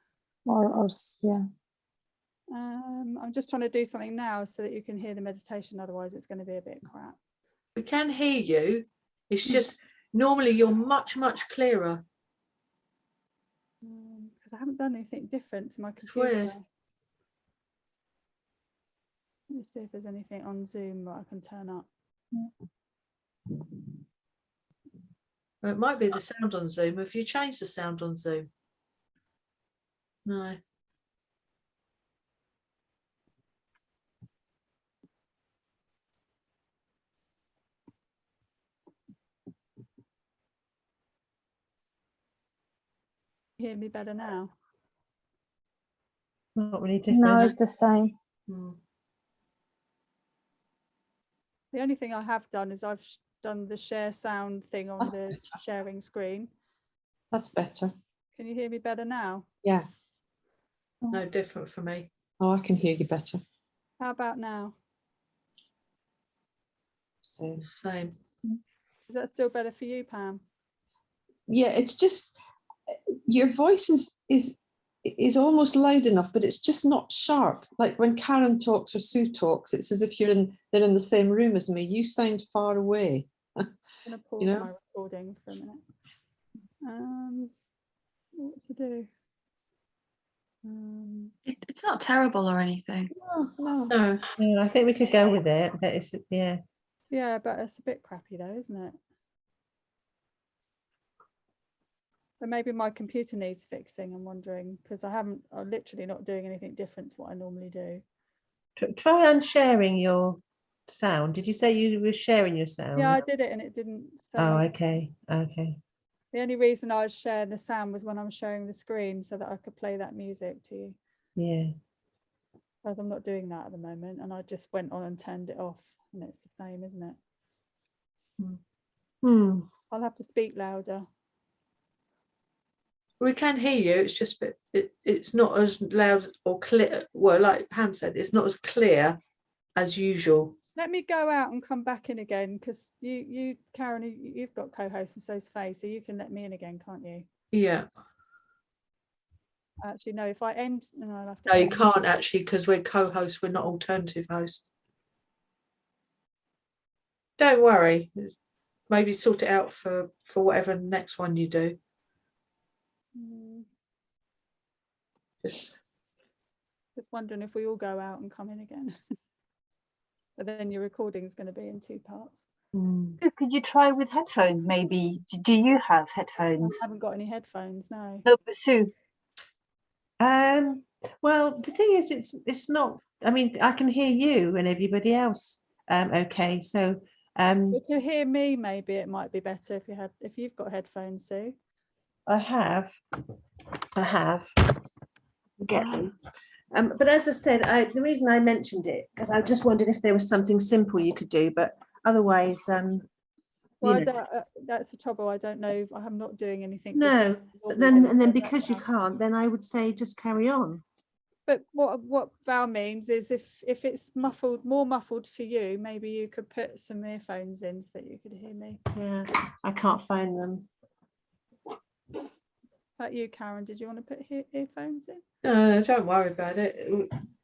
Yeah. I'm just trying to do something now so that you can hear the meditation. Otherwise, it's going to be a bit crap. We can hear you. It's just normally you're much, much clearer. Because I haven't done anything different to my It's computer. weird. Let me see if there's anything on Zoom that I can turn up. Or it might be the sound on Zoom. Have you changed the sound on Zoom? No. Hear me better now? Not really different. No, it's the same. The only thing I have done is I've done the share sound thing on That's the better. sharing screen. That's better. Can you hear me better now? Yeah. No different for me. Oh, I can hear you better. How about now? So Same. Is that still better for you, Pam? yeah, it's just your voice is almost loud enough, but it's just not sharp. Like when Karen talks or Sue talks, it's as if they're in the same room as me. You sound far away. I'm going to pause You know? my recording for a minute. What to do? It's not terrible or anything. No. No. Yeah, I think we could go with it, but it's yeah. Yeah, but it's a bit crappy though, isn't it? But maybe my computer needs fixing, I'm wondering, because I'm literally not doing anything different to what I normally do. Try unsharing your sound. Did you say you were sharing your sound? Yeah, I did it and it didn't. Oh, okay. Okay. The only reason I was sharing the sound was when I'm showing the screen so that I could play that music to you. Yeah. Whereas I'm not doing that at the moment, and I just went on and turned it off, and it's the same, isn't it? Hmm. I'll have to speak louder. We can hear you. It's just it's not as loud or clear. Well, like Pam said, it's not as clear as usual. Let me go out and come back in again, because you, Karen, you've got co-host and so's Faye, so you can let me in again, can't you? Yeah. Actually, no. If I end, no, I'll have to. No, you end. can't actually, because we're co-hosts. We're not alternative hosts. Don't worry. Maybe sort it out for whatever next one you do. Just wondering if we all go out and come in again. But then your recording is going to be in 2 parts. Could you try with headphones maybe? Do you have I headphones? haven't got any headphones, no. No, but Sue. Well, the thing is, it's not. I mean, I can hear you and everybody else. Okay, so But to hear me, maybe it might be better if you've got headphones, Sue. I have. Get them. But as I said, the reason I mentioned it because I just wondered if there was something simple you could do, but otherwise, Well, you know, that's the trouble. I don't know. I'm not doing anything. no. But then because you can't, then I would say just carry on. But what Val means is if it's more muffled for you, maybe you could put some earphones in so that you could hear me. Yeah, I can't find them. About you, Karen, did you want to put earphones in? No, don't worry about it.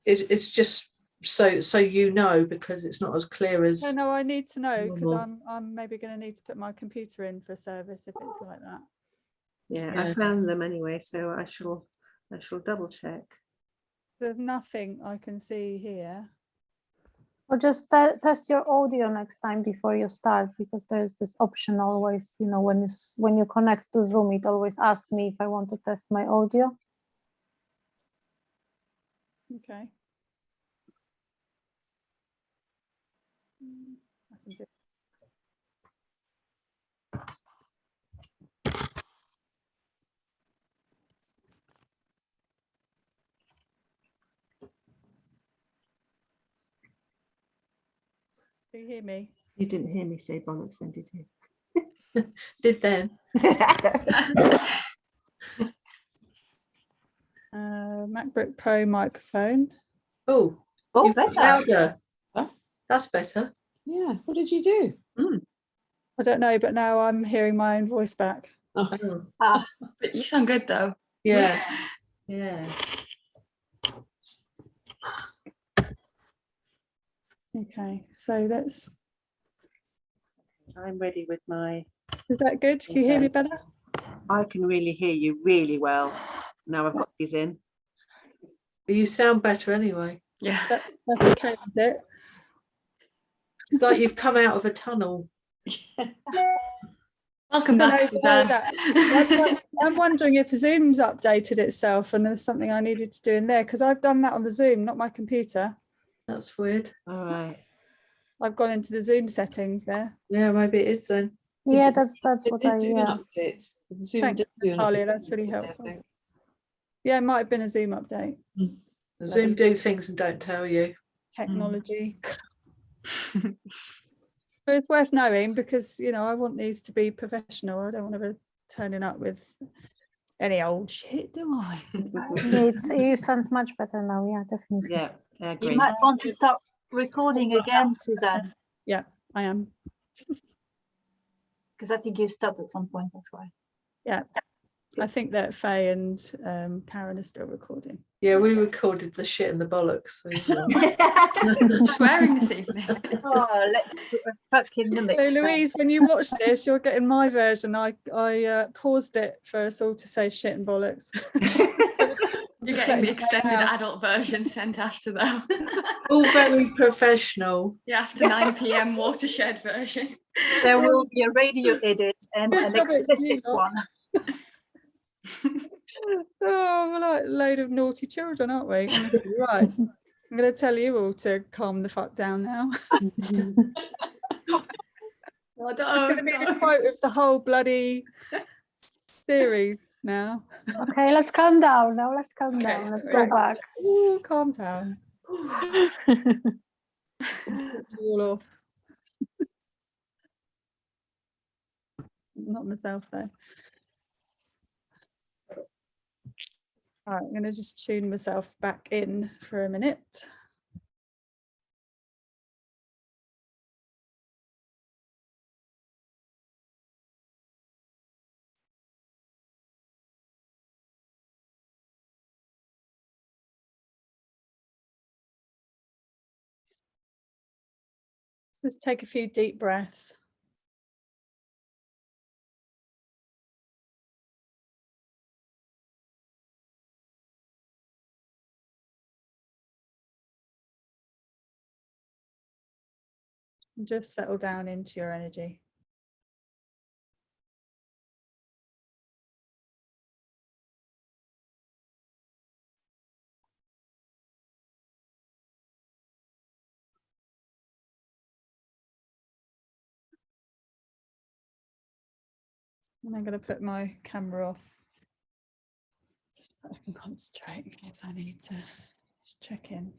It's just so you know, because it's not as clear as. No, I need to know because normal. I'm maybe going to need to put my computer in for a service if it's like that. Yeah, Yeah. I found them anyway, so I shall double check. There's nothing I can see here. Or just test your audio next time before you start, because there's this option always, you know, when you connect to Zoom, it always asks me if I want to test my audio. Okay. I can do. Do you hear me? You didn't hear me say bollocks then, did you? Did then. MacBook Pro microphone. Oh, Oh, you got better. louder. Huh? That's better. Yeah. What did you do? I don't know, but now I'm hearing my own voice back. Oh, Oh, Ah, But you sound good though. yeah. Yeah. Okay, so that's, I'm ready with my. is that good? Can you hear me better? I can really hear you really well. Now I've got these in. But you sound better anyway. Yeah. That's okay, is it? It's like you've come out of a tunnel. Welcome I back, don't know Suzanne. I'm wondering if Zoom's updated itself and there's something I needed to do in there, because I've done that on the Zoom, not my computer. That's weird. All right. I've gone into the Zoom settings there. Yeah, maybe it is then. Yeah, did- that's It what did I, do an yeah. update. Zoom Thanks, did do an Talia, update that's really yesterday, I helpful. think. Yeah, it might have been a Zoom update. Zoom do things and don't tell you. Technology. But it's worth knowing because, you know, I want these to be professional. I don't want to be turning up with any old shit, do I? Yeah, you sound much better now. Yeah, definitely. Yeah, I you agree. might want to start recording again, Suzanne, Yeah, I am. because I think you stopped at some point. That's why. Yeah. I think that Faye and Karen are still recording. Yeah, we recorded the shit and the bollocks. So you Swearing this evening. Oh, let's put a fuck in the So mix. then. Louise, when you watch this, you're getting my version. I paused it for us all to say shit and bollocks. You're Just getting letting the you know extended now. adult version sent after though. all very professional. The after 9 p.m. watershed version. There will be a radio edit and Good an job it's you explicit lot. one. Oh, we're like a load of naughty children, aren't we? Honestly, right. I'm going to tell you all to calm the fuck down now. Oh, It's going to be the quote of the whole bloody series now. Okay, let's calm down now. Let's calm Okay, down. Let's sorry. go back. Ooh, calm down. Switch you all off. Not myself though. All right, I'm going to just tune myself back in for a minute. Just take a few deep breaths. And just settle down into your energy. And I'm going to put my camera off just so I can concentrate in case I need to just check in.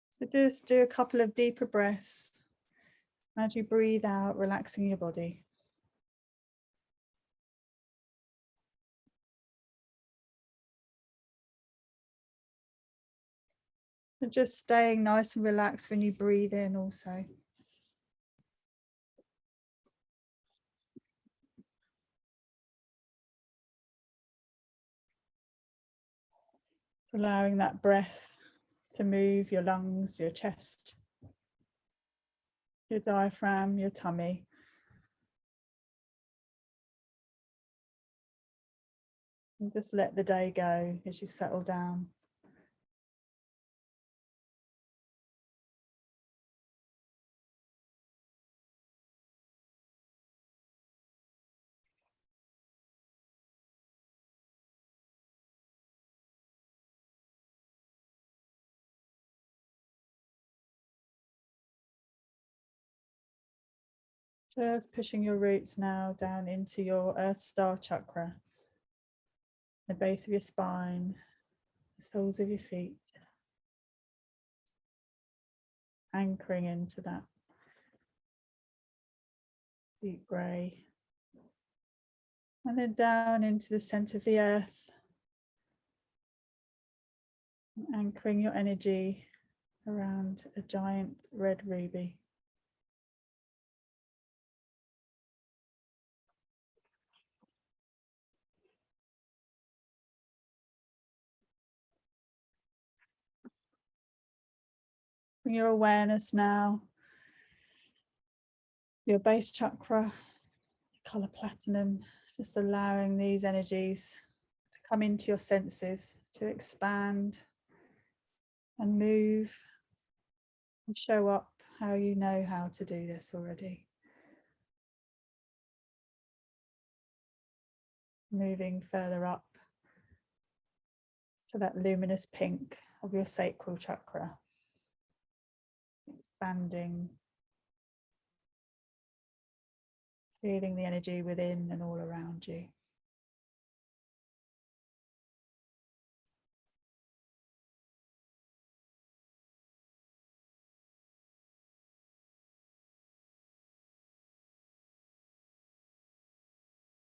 So just do a couple of deeper breaths as you breathe out, relaxing your body. And just staying nice and relaxed when you breathe in also. Allowing that breath to move your lungs, your chest, your diaphragm, your tummy. And just let the day go as you settle down. Just pushing your roots now down into your Earth Star chakra, the base of your spine, the soles of your feet, anchoring into that deep grey, and then down into the center of the earth, and anchoring your energy around a giant red ruby. Bring your awareness now, your base chakra, color platinum, just allowing these energies to come into your senses, to expand and move and show up how you know how to do this already. Moving further up to that luminous pink of your sacral chakra, expanding, feeling the energy within and all around you.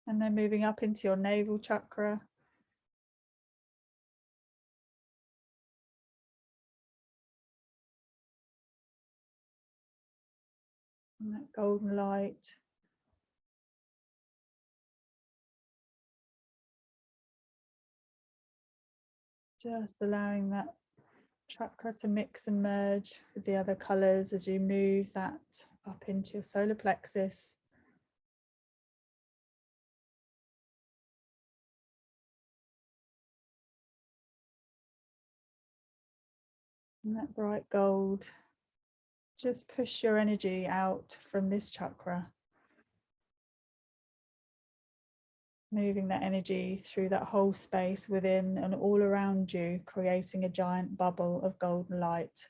And then moving up into your navel chakra. And that golden light. Just allowing that chakra to mix and merge with the other colours as you move that up into your solar plexus. And that bright gold, just push your energy out from this chakra, moving that energy through that whole space within and all around you, creating a giant bubble of golden light,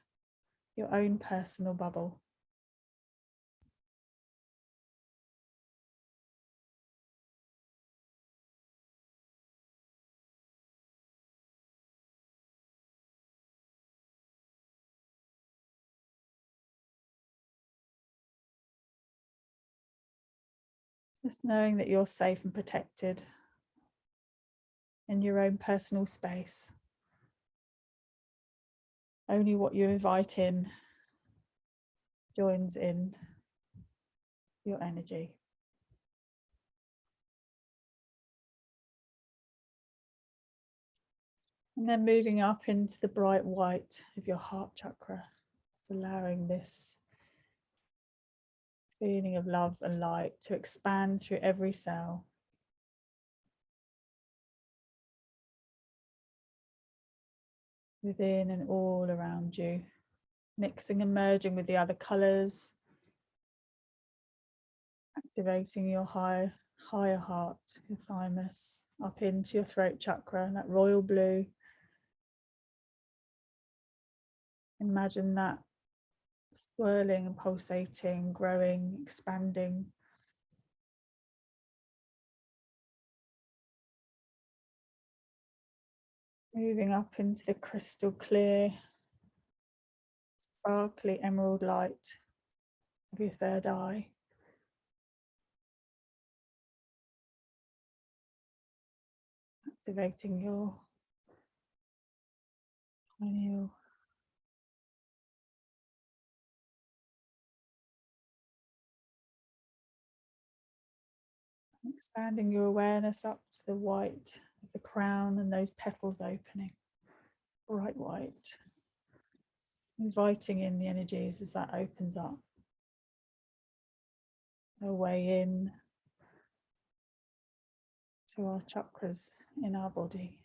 your own personal bubble. Just knowing that you're safe and protected in your own personal space. Only what you invite in joins in your energy. And then moving up into the bright white of your heart chakra, just allowing this feeling of love and light to expand through every cell. Within and all around you, mixing and merging with the other colours, activating your higher heart, your thymus, up into your throat chakra, that royal blue. Imagine that swirling and pulsating, growing, expanding. Moving up into the crystal clear, sparkly emerald light of your third eye. Activating your pineal. Expanding your awareness up to the white of the crown and those petals opening, bright white. Inviting in the energies as that opens up. A way in to our chakras in our body.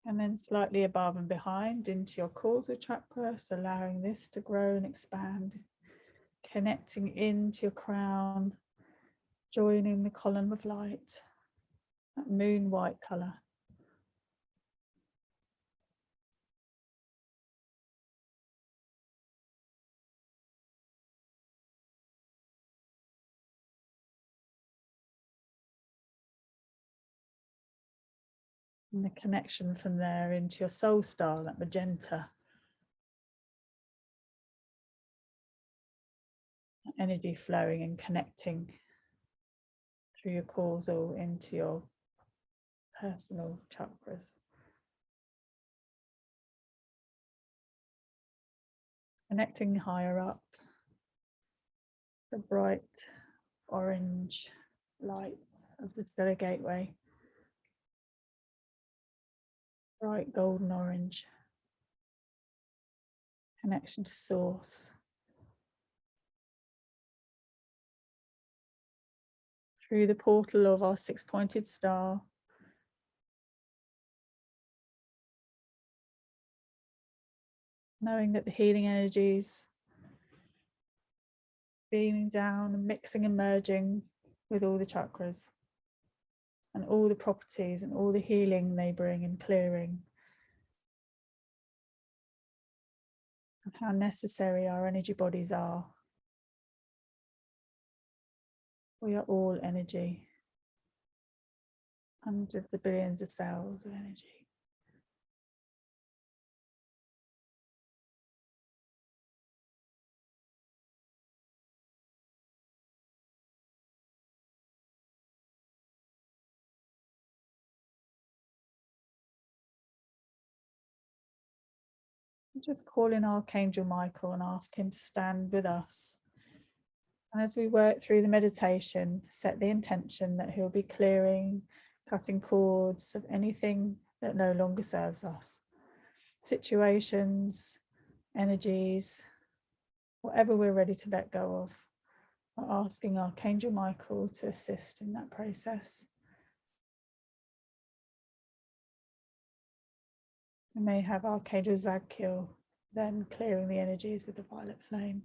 And then slightly above and behind into your causal chakra, so allowing this to grow and expand, connecting into your crown, joining the column of light. that moon white colour. And the connection from there into your soul star, that magenta. Energy flowing and connecting through your causal into your personal chakras. Connecting higher up, the bright orange light of the stellar gateway. Bright golden orange. Connection to source. Through the portal of our six-pointed star. Knowing that the healing energies beaming down and mixing and merging with all the chakras and all the properties and all the healing they bring and clearing. And how necessary our energy bodies are. We are all energy. Hundreds of billions of cells of energy. Just call in Archangel Michael and ask him to stand with us. And as we work through the meditation, set the intention that he'll be clearing, cutting cords of anything that no longer serves us. Situations, energies, whatever we're ready to let go of. We're asking Archangel Michael to assist in that process. We may have Archangel Zadkiel then clearing the energies with the violet flame.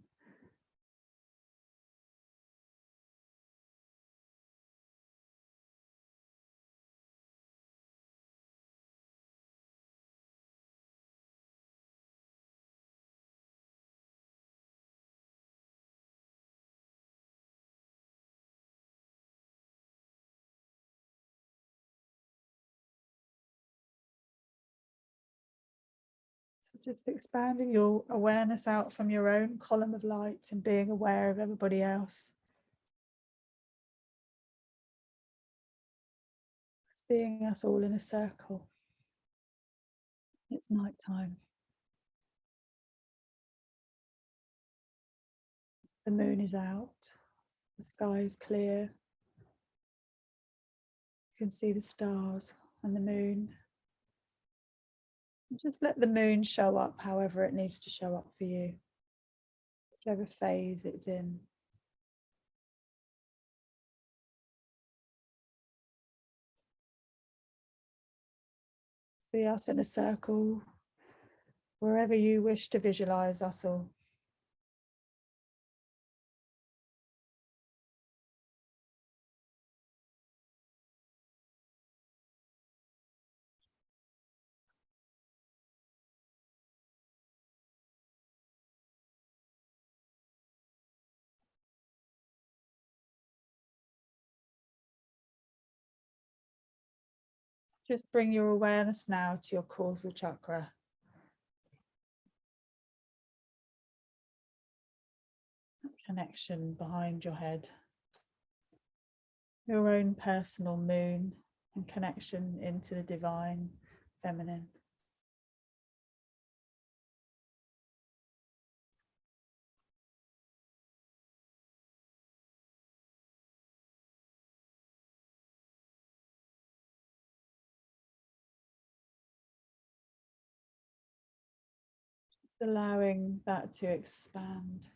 Just expanding your awareness out from your own column of light and being aware of everybody else. Seeing us all in a circle. It's night time. The moon is out. The sky is clear. You can see the stars and the moon. Just let the moon show up however it needs to show up for you, whichever phase it's in. See us in a circle, wherever you wish to visualize us all. Just bring your awareness now to your causal chakra. Connection behind your head. Your own personal moon and connection into the divine feminine. Allowing that to expand.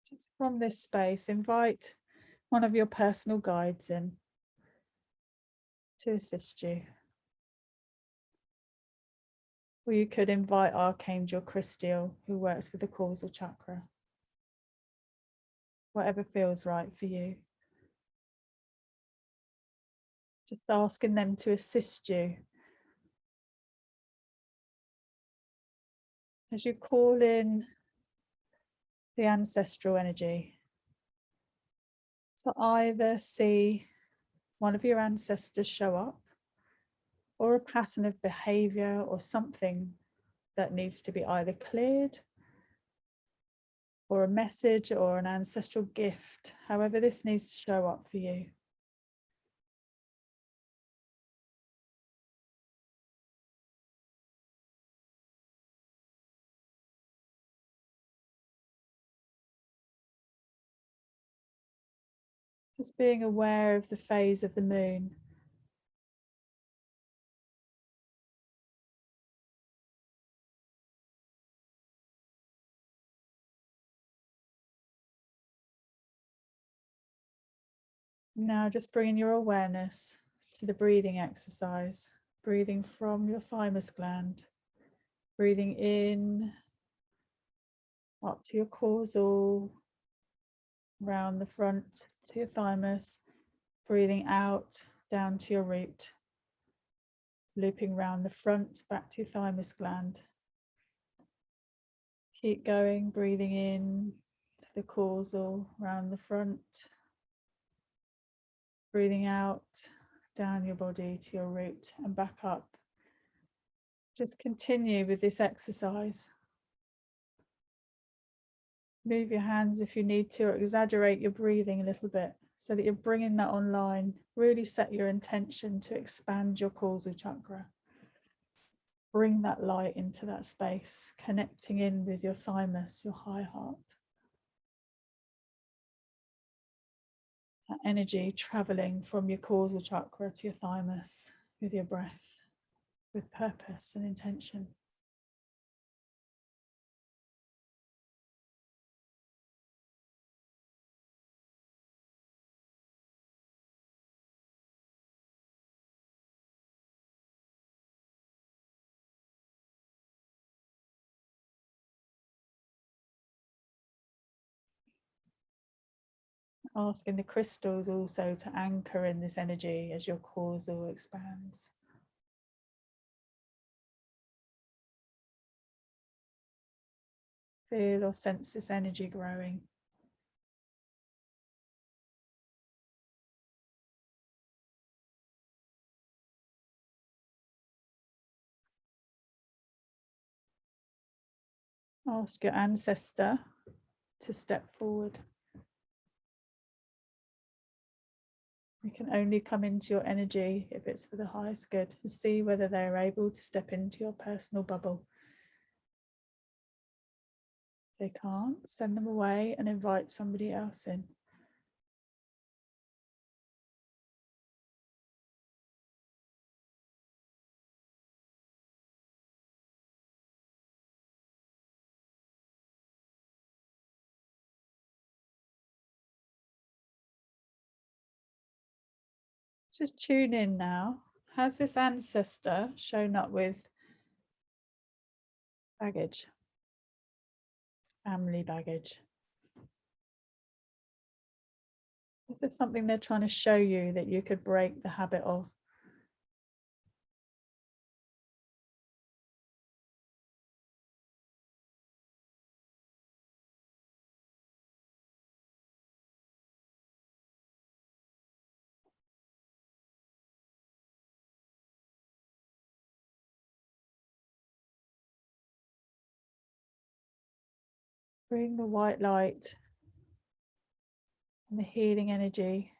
Just from this space, invite one of your personal guides in to assist you. Or you could invite Archangel Christiel, who works with the causal chakra. Whatever feels right for you. Just asking them to assist you. As you call in the ancestral energy, to either see one of your ancestors show up, or a pattern of behavior or something that needs to be either cleared, or a message or an ancestral gift, however this needs to show up for you. Just being aware of the phase of the moon. Now just bringing your awareness to the breathing exercise, breathing from your thymus gland, breathing in up to your causal, round the front to your thymus, breathing out down to your root, looping round the front back to your thymus gland. Keep going, breathing in to the causal, round the front, breathing out down your body to your root and back up. Just continue with this exercise. Move your hands if you need to, or exaggerate your breathing a little bit so that you're bringing that online. Really set your intention to expand your causal chakra. Bring that light into that space, connecting in with your thymus, your high heart. That energy traveling from your causal chakra to your thymus with your breath, with purpose and intention. Asking the crystals also to anchor in this energy as your causal expands. Feel or sense this energy growing. Ask your ancestor to step forward. You can only come into your energy if it's for the highest good. See whether they're able to step into your personal bubble. If they can't, send them away and invite somebody else in. Just tune in now. Has this ancestor shown up with baggage? Family baggage? Is there something they're trying to show you that you could break the habit of? Bring the white light and the healing energy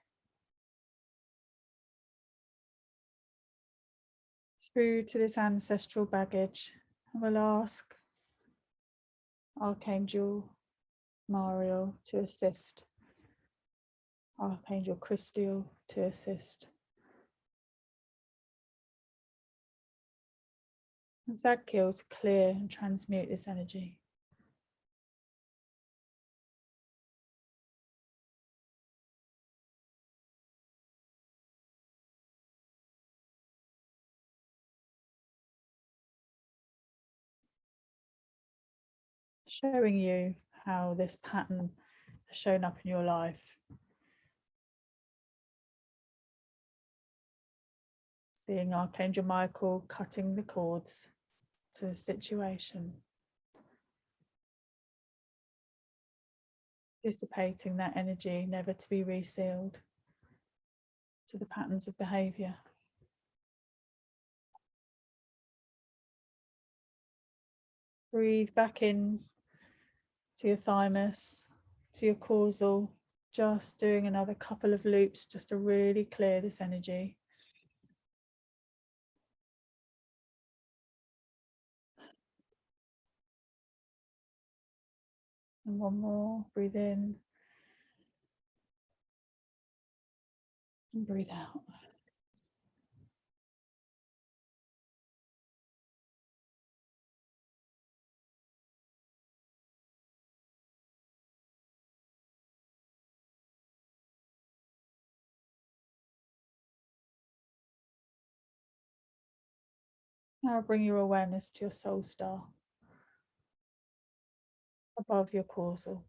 through to this ancestral baggage. And we'll ask Archangel Mariel to assist, Archangel Christiel to assist, and Zadkiel to clear and transmute this energy. showing you how this pattern has shown up in your life. Seeing Archangel Michael cutting the cords to the situation, dissipating that energy, never to be resealed to the patterns of behavior. Breathe back in to your thymus, to your causal, just doing another couple of loops just to really clear this energy. And one more, breathe in and breathe out. Now bring your awareness to your soul star above your causal.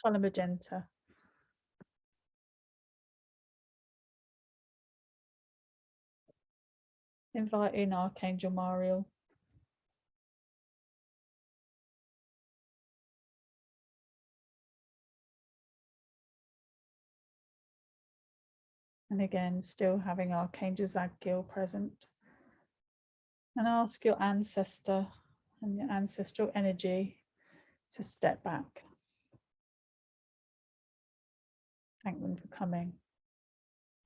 Colour magenta. Invite in Archangel Mariel. And again, still having Archangel Zadkiel present. And ask your ancestor and your ancestral energy to step back. Thank them for coming.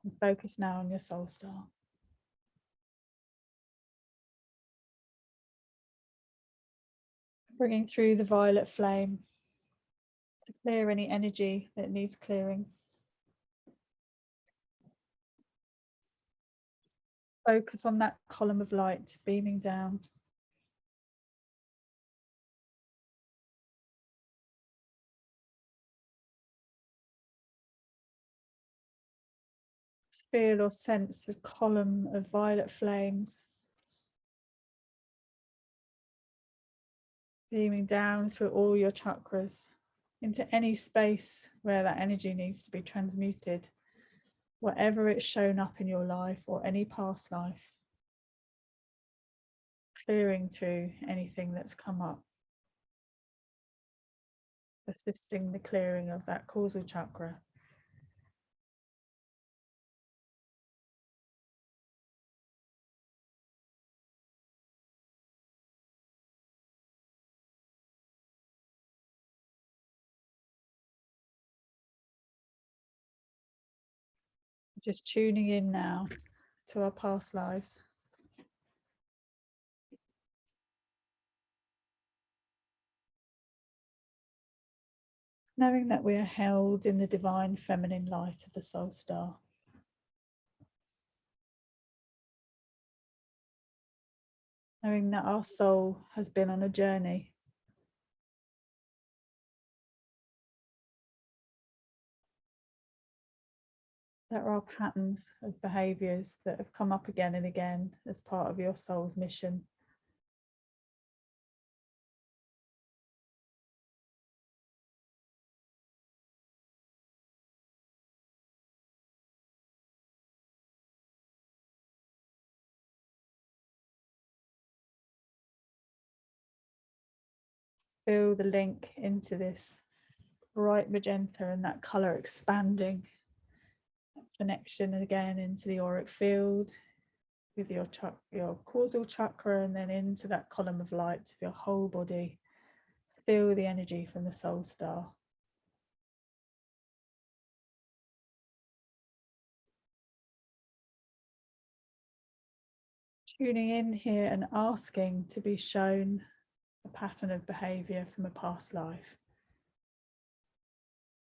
And focus now on your soul star. Bringing through the violet flame to clear any energy that needs clearing. Focus on that column of light beaming down. Feel or sense the column of violet flames beaming down through all your chakras into any space where that energy needs to be transmuted, wherever it's shown up in your life or any past life. Clearing through anything that's come up, assisting the clearing of that causal chakra. Just tuning in now to our past lives. Knowing that we are held in the divine feminine light of the soul star. Knowing that our soul has been on a journey. There are patterns of behaviours that have come up again and again as part of your soul's mission. Feel the link into this bright magenta and that colour expanding. Connection again into the auric field with your causal chakra, and then into that column of light of your whole body. Feel the energy from the soul star. Tuning in here and asking to be shown a pattern of behaviour from a past life.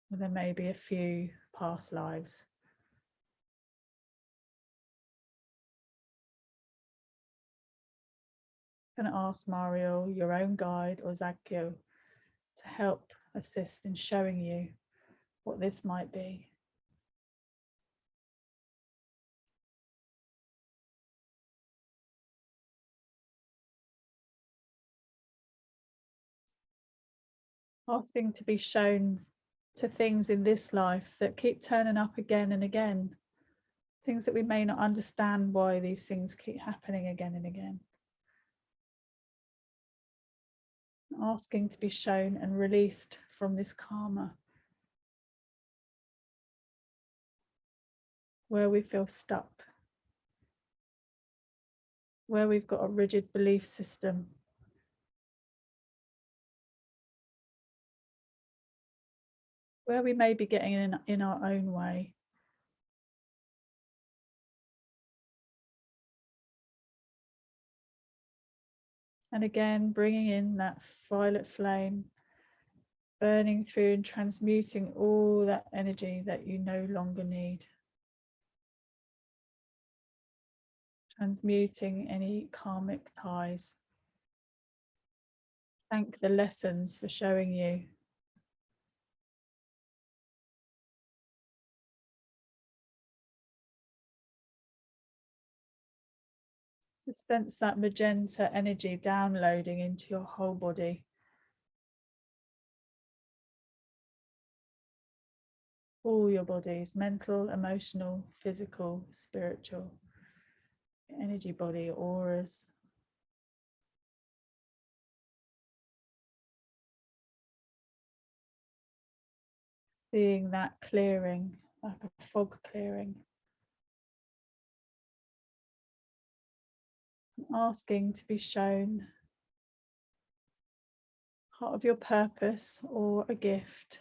And there may be a few past lives. I'm going to ask Mariel, your own guide, or Zadkiel, to help assist in showing you what this might be. Asking to be shown to things in this life that keep turning up again and again. Things that we may not understand why these things keep happening again and again. Asking to be shown and released from this karma, where we feel stuck, where we've got a rigid belief system, where we may be getting in our own way. And again, bringing in that violet flame, burning through and transmuting all that energy that you no longer need. Transmuting any karmic ties. Thank the lessons for showing you. Just sense that magenta energy downloading into your whole body. All your bodies, mental, emotional, physical, spiritual, energy body, auras. Seeing that clearing, like a fog clearing. Asking to be shown part of your purpose or a gift.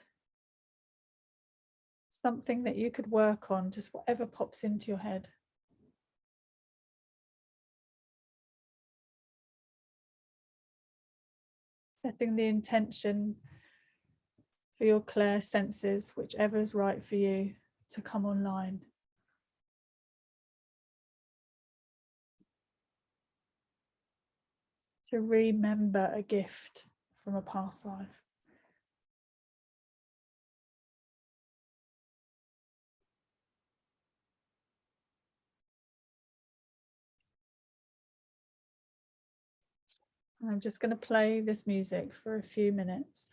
Something that you could work on, just whatever pops into your head. Setting the intention for your clear senses, whichever is right for you, to come online. To remember a gift from a past life. I'm just going to play this music for a few minutes.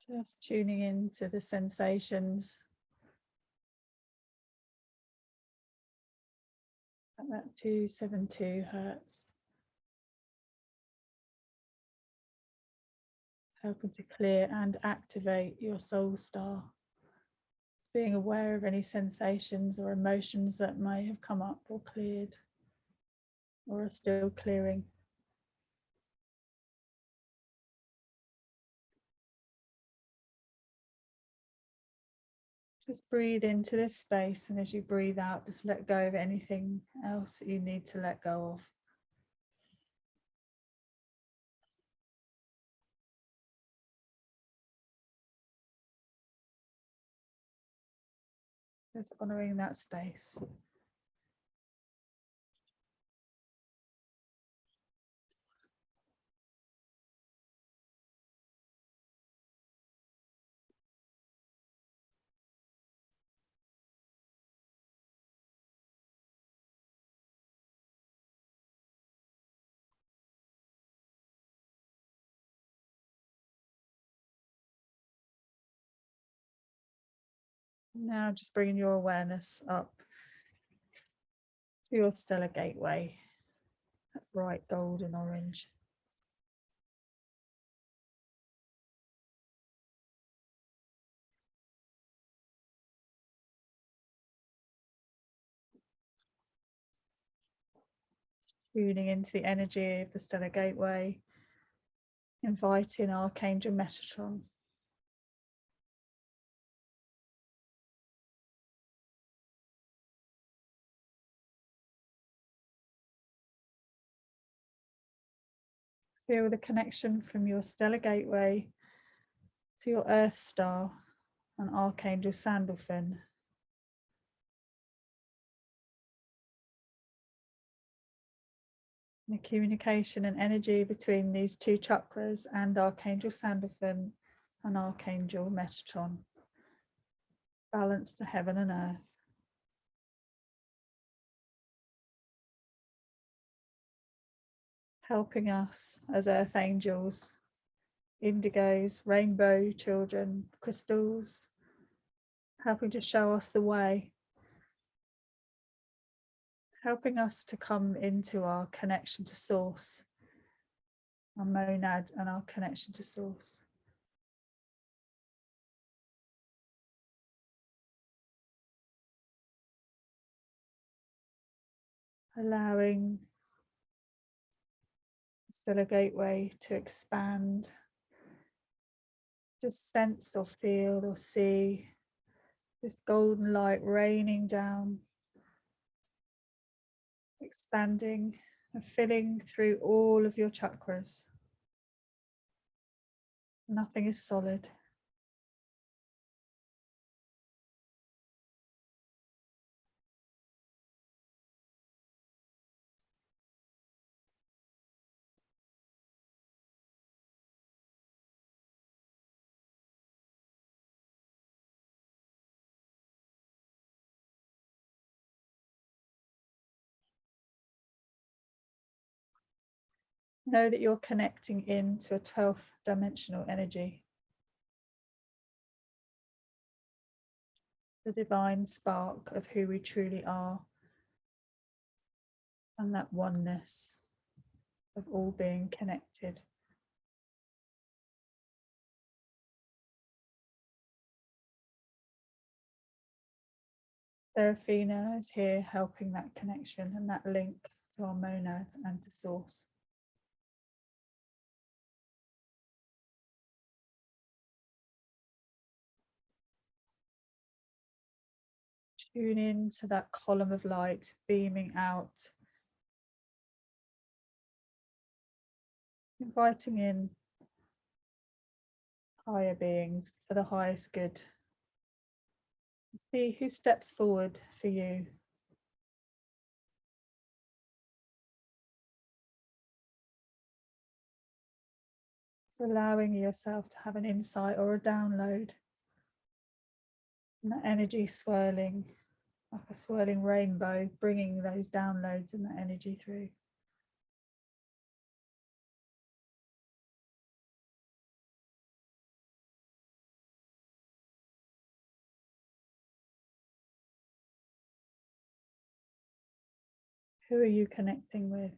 Just tuning into the sensations at that 272 hertz. Helping to clear and activate your soul star. Being aware of any sensations or emotions that may have come up or cleared or are still clearing. Just breathe into this space, and as you breathe out, just let go of anything else that you need to let go of. Just honoring that space. Now just bringing your awareness up to your stellar gateway, that bright golden orange. Tuning into the energy of the stellar gateway, inviting Archangel Metatron. Feel the connection from your stellar gateway to your Earth star and Archangel Sandalphon. The communication and energy between these two chakras and Archangel Sandalphon and Archangel Metatron. Balance to heaven and earth. Helping us as earth angels, indigos, rainbow children, crystals, helping to show us the way, helping us to come into our connection to source, our monad and our connection to source. Allowing the stellar gateway to expand. Just sense or feel or see this golden light raining down, expanding and filling through all of your chakras. Nothing is solid. Know that you're connecting into a 12th dimensional energy. The divine spark of who we truly are. And that oneness of all being connected. Serafina is here helping that connection and that link to our monad and to source. Tune in to that column of light beaming out, inviting in higher beings for the highest good. See who steps forward for you. So allowing yourself to have an insight or a download. And that energy swirling, like a swirling rainbow, bringing those downloads and that energy through. Who are you connecting with?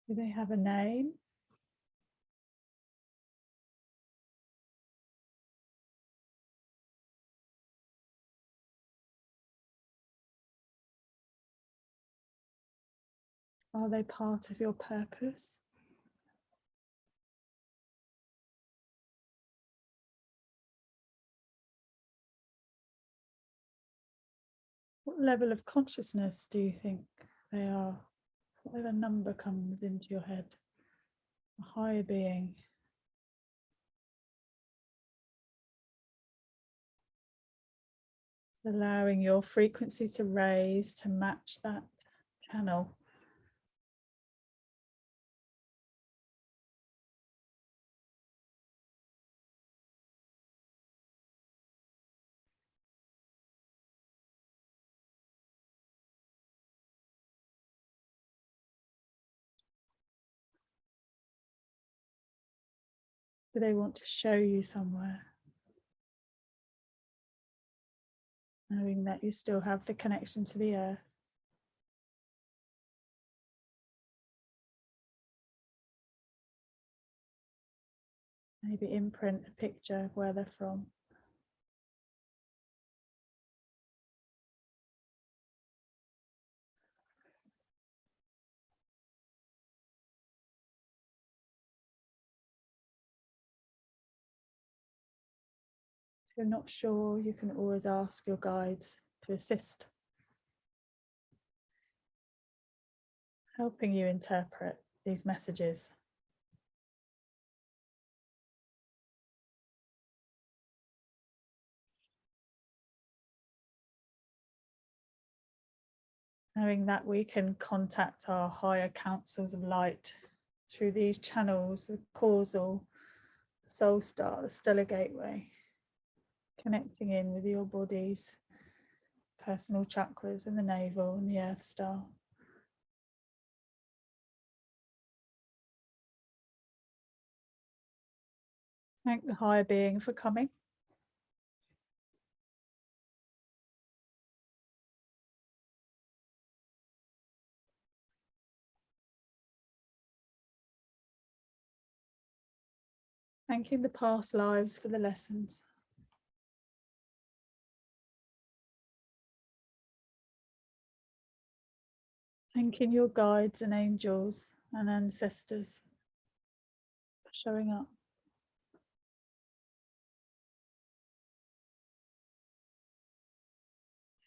Do they have a name? Are they part of your purpose? What level of consciousness do you think they are? Whatever number comes into your head, a higher being. Allowing your frequency to raise to match that channel. Do they want to show you somewhere? Knowing that you still have the connection to the earth. Maybe imprint a picture of where they're from. If you're not sure, you can always ask your guides to assist, helping you interpret these messages. Knowing that we can contact our higher councils of light through these channels, the causal, the soul star, the stellar gateway, connecting in with your body's personal chakras and the navel and the earth star. Thank the higher being for coming. Thanking the past lives for the lessons. Thanking your guides and angels and ancestors for showing up.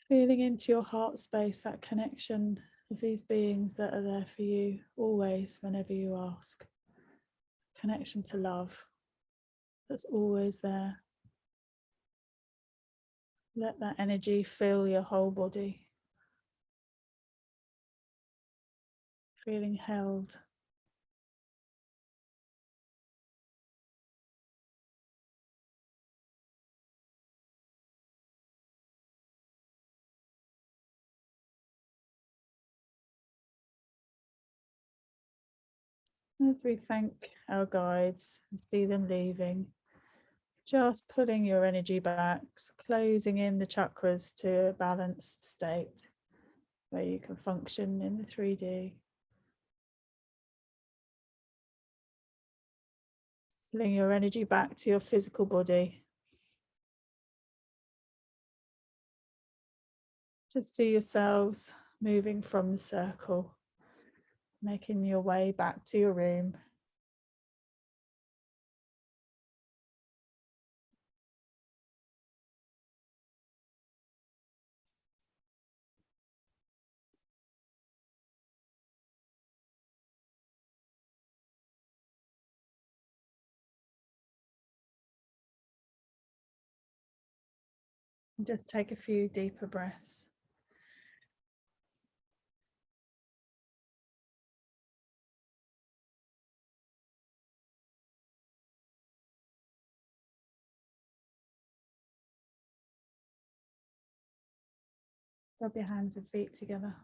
Feeling into your heart space, that connection of these beings that are there for you always, whenever you ask. Connection to love that's always there. Let that energy fill your whole body. Feeling held. As we thank our guides and see them leaving, just pulling your energy back, closing in the chakras to a balanced state where you can function in the 3D. Pulling your energy back to your physical body. Just see yourselves moving from the circle, making your way back to your room. And just take a few deeper breaths. Rub your hands and feet together.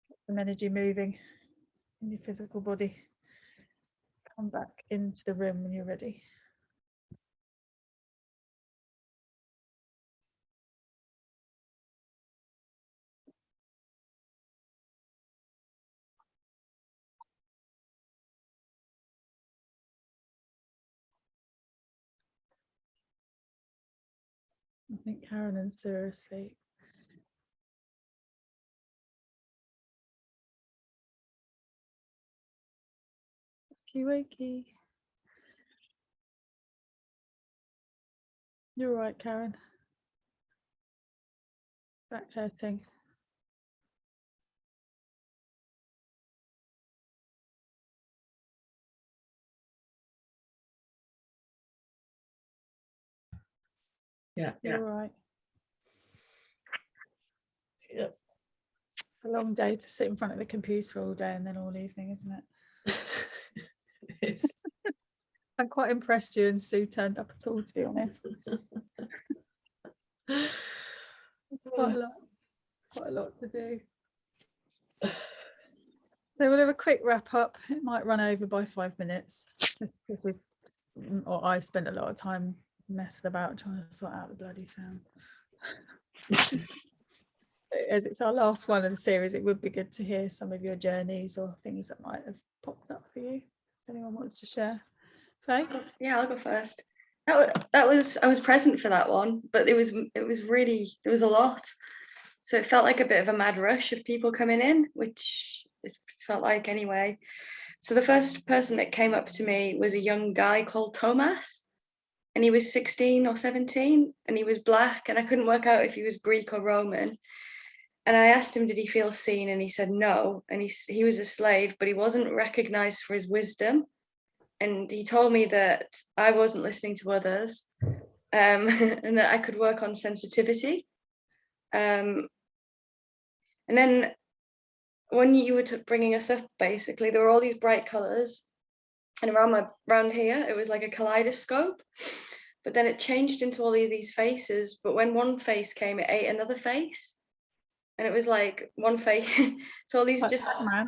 Get some energy moving in your physical body. Come back into the room when you're ready. I think Karen and Sue are asleep. Wakey wakey. You're right, Karen. Back hurting. Yeah. You're right. Yep. It's a long day to sit in front of the computer all day and then all evening, isn't it? It's I'm quite impressed you and Sue turned up at all, to be honest. It's quite a lot to do. So we'll have a quick wrap up. It might run over by 5 minutes because I've spent a lot of time messing about trying to sort out the bloody sound. As it's our last one of the series, it would be good to hear some of your journeys or things that might have popped up for you. If anyone wants to share. Faye? Yeah, I'll go first. That was I was present for that one, but it was really, there was a lot. So it felt like a bit of a mad rush of people coming in, which it felt like anyway. So the first person that came up to me was a young guy called Thomas, and he was 16 or 17, and he was black, and I couldn't work out if he was Greek or Roman. And I asked him, did he feel seen? And he said no. And he was a slave, but he wasn't recognized for his wisdom. And he told me that I wasn't listening to others, and that I could work on sensitivity. And then when you were bringing us up, basically, there were all these bright colors. And around here, it was like a kaleidoscope. But then it changed into all of these faces. But when one face came, it ate another face. And it was like one face. So all these Like just, Pac-Man.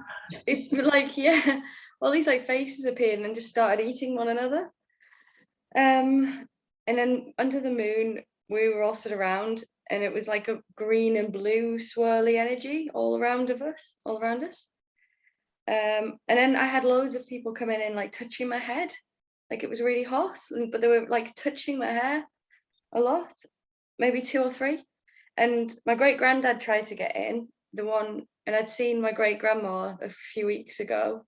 like, yeah, all these like faces appeared and just started eating one another. And then under the moon, we were all stood around, and it was like a green and blue swirly energy all around us. And then I had loads of people come in and like touching my head, like it was really hot, but they were like touching my hair a lot, maybe 2 or 3. And my great granddad tried to get in, and I'd seen my great grandma a few weeks ago,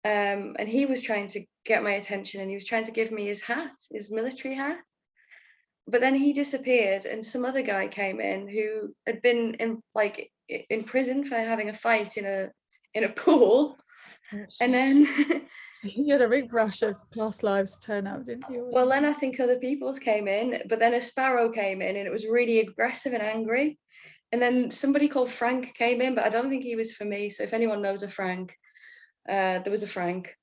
and he was trying to get my attention, and he was trying to give me his hat, his military hat. But then he disappeared, and some other guy came in who had been in prison for having a fight in a pool. And then You had a big rush of past lives turn out, didn't you? well, then I think other people's came in, but then a sparrow came in, and it was really aggressive and angry. And then somebody called Frank came in, but I don't think he was for me. So if anyone knows a Frank, there was a Frank.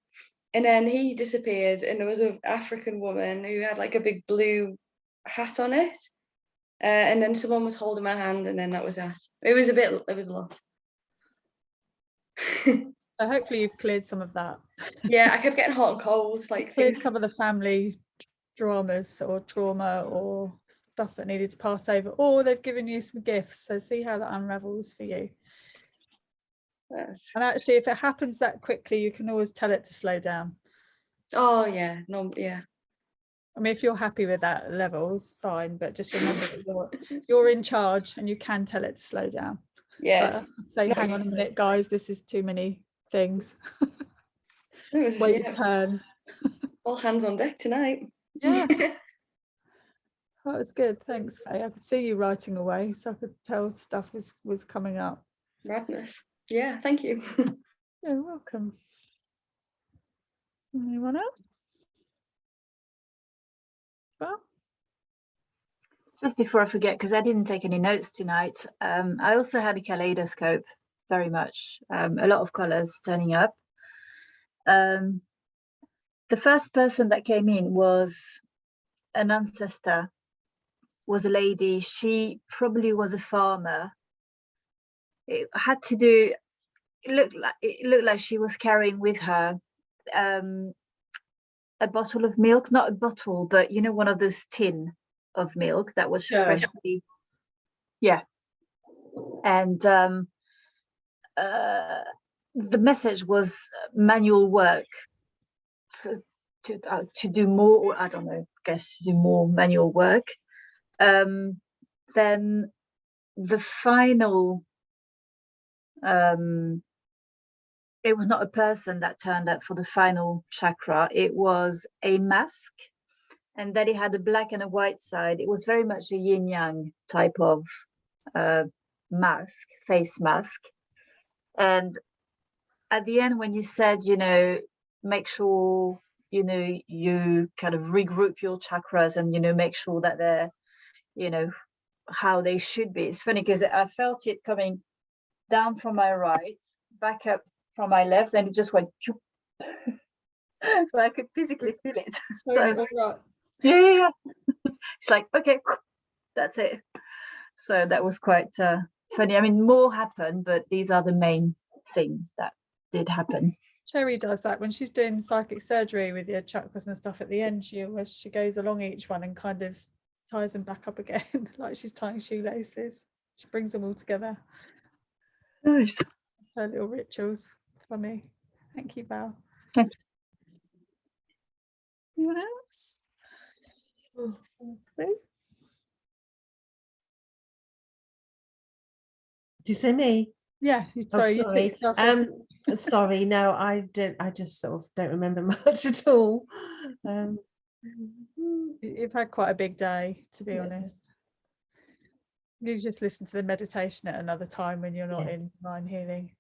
And then he disappeared, and there was an African woman who had like a big blue hat on it. And then someone was holding my hand, and then that was that. It was a lot. So hopefully you've cleared some of that. Yeah, I kept getting hot and cold, like Cleared things. some of the family dramas or trauma or stuff that needed to pass over, or they've given you some gifts. So see how that unravels for you. Yes. And actually, if it happens that quickly, you can always tell it to slow down. Oh yeah, no, yeah. I mean, if you're happy with that level, it's fine, but just remember that you're in charge and you can tell it to slow down. Yeah. So say, hang on a minute, guys, this is too many things. It was Wait your turn. all hands on deck tonight. Yeah. That was good. Thanks, Faye. I could see you writing away, so I could tell stuff was coming up. Madness. Yeah, thank you. You're welcome. Anyone else? Well, Just before I forget, because I didn't take any notes tonight, I also had a kaleidoscope, very much, a lot of colors turning up. The first person that came in was an ancestor, was a lady. She probably was a farmer. It had to do, it looked like she was carrying with her a bottle of milk, not a bottle, but you know, one of those tin of milk that was Sure. freshly, yeah. And the message was manual work to do more, I don't know, I guess to do more manual work. Then the final, it was not a person that turned up for the final chakra, it was a mask, and that it had a black and a white side. It was very much a yin yang type of mask, face mask. And at the end, when you said, you know, make sure, you know, you kind of regroup your chakras and, you know, make sure that they're, you know, how they should be. It's funny because I felt it coming down from my right, back up from my left, and it just went but I could physically feel it. So, yeah. It's like, okay, that's it. So that was quite funny. I mean, more happened, but these are the main things that did happen. Cherry does that when she's doing psychic surgery with your chakras and stuff. At the end, she goes along each one and kind of ties them back up again, like she's tying shoelaces. She brings them all together. Nice. Her little rituals. Funny. Thank you, Val. Thank you. Anyone else? Do you say me? Yeah. Sorry. You pick yourself up. Sorry, no, I just sort of don't remember much at all. You've had quite a big day, to be Yeah. honest. You just listen to the meditation at another time when you're not Yes. in mind healing,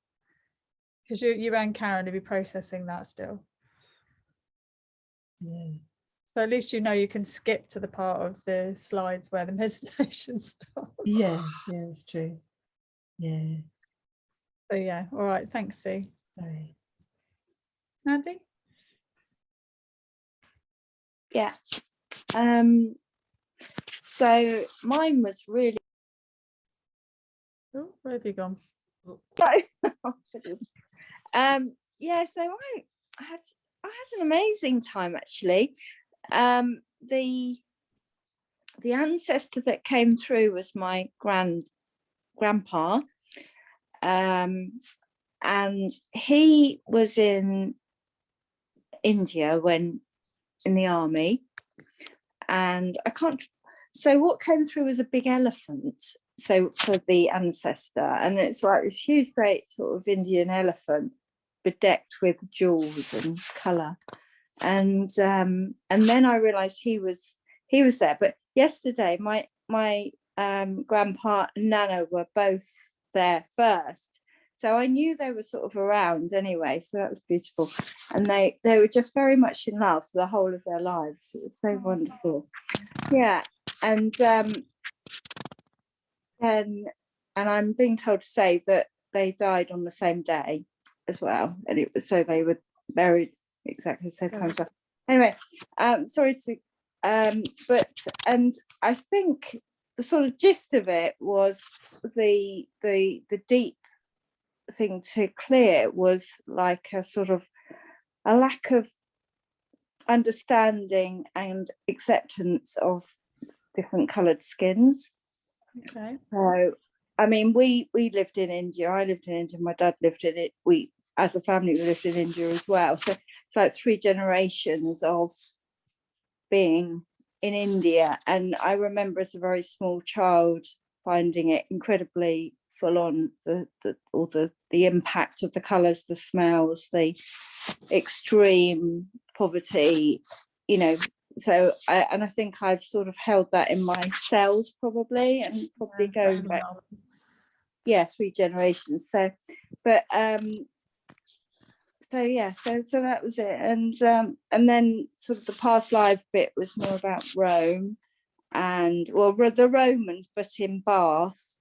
because you and Karen will be processing that still. Yeah. So at least you know you can skip to the part of the slides where the meditation starts. Yeah, it's true. Yeah. So yeah, all right. Thanks, Sue. Sorry. Andy? Yeah. So mine was really Oh, where have you gone? yeah, so I had an amazing time actually. The ancestor that came through was my grandpa, and he was in India when in the army, and so what came through was a big elephant, so for the ancestor, and it's like this huge great sort of Indian elephant bedecked with jewels and colour, and then I realized he was there. But yesterday my grandpa and Nana were both there first, so I knew they were sort of around anyway, so that was beautiful. And they were just very much in love for the whole of their lives. It was so wonderful. Yeah. And I'm being told to say that they died on the same day as well, and it was, so they were buried exactly the same time. So anyway, sorry to and I think the sort of gist of it was the deep thing to clear was like a sort of a lack of understanding and acceptance of different coloured skins. Okay. So I mean, we lived in India. I lived in India. My dad lived in it. We, as a family, we lived in India as well. So it's like 3 generations of being in India. And I remember as a very small child finding it incredibly full on, the impact of the colours, the smells, the extreme poverty, you know. So I think I've sort of held that in my cells probably, and probably going back, 3 generations. So, but so yeah, so that was it. And then sort of the past life bit was more about Rome, and well, the Romans, but in Bath.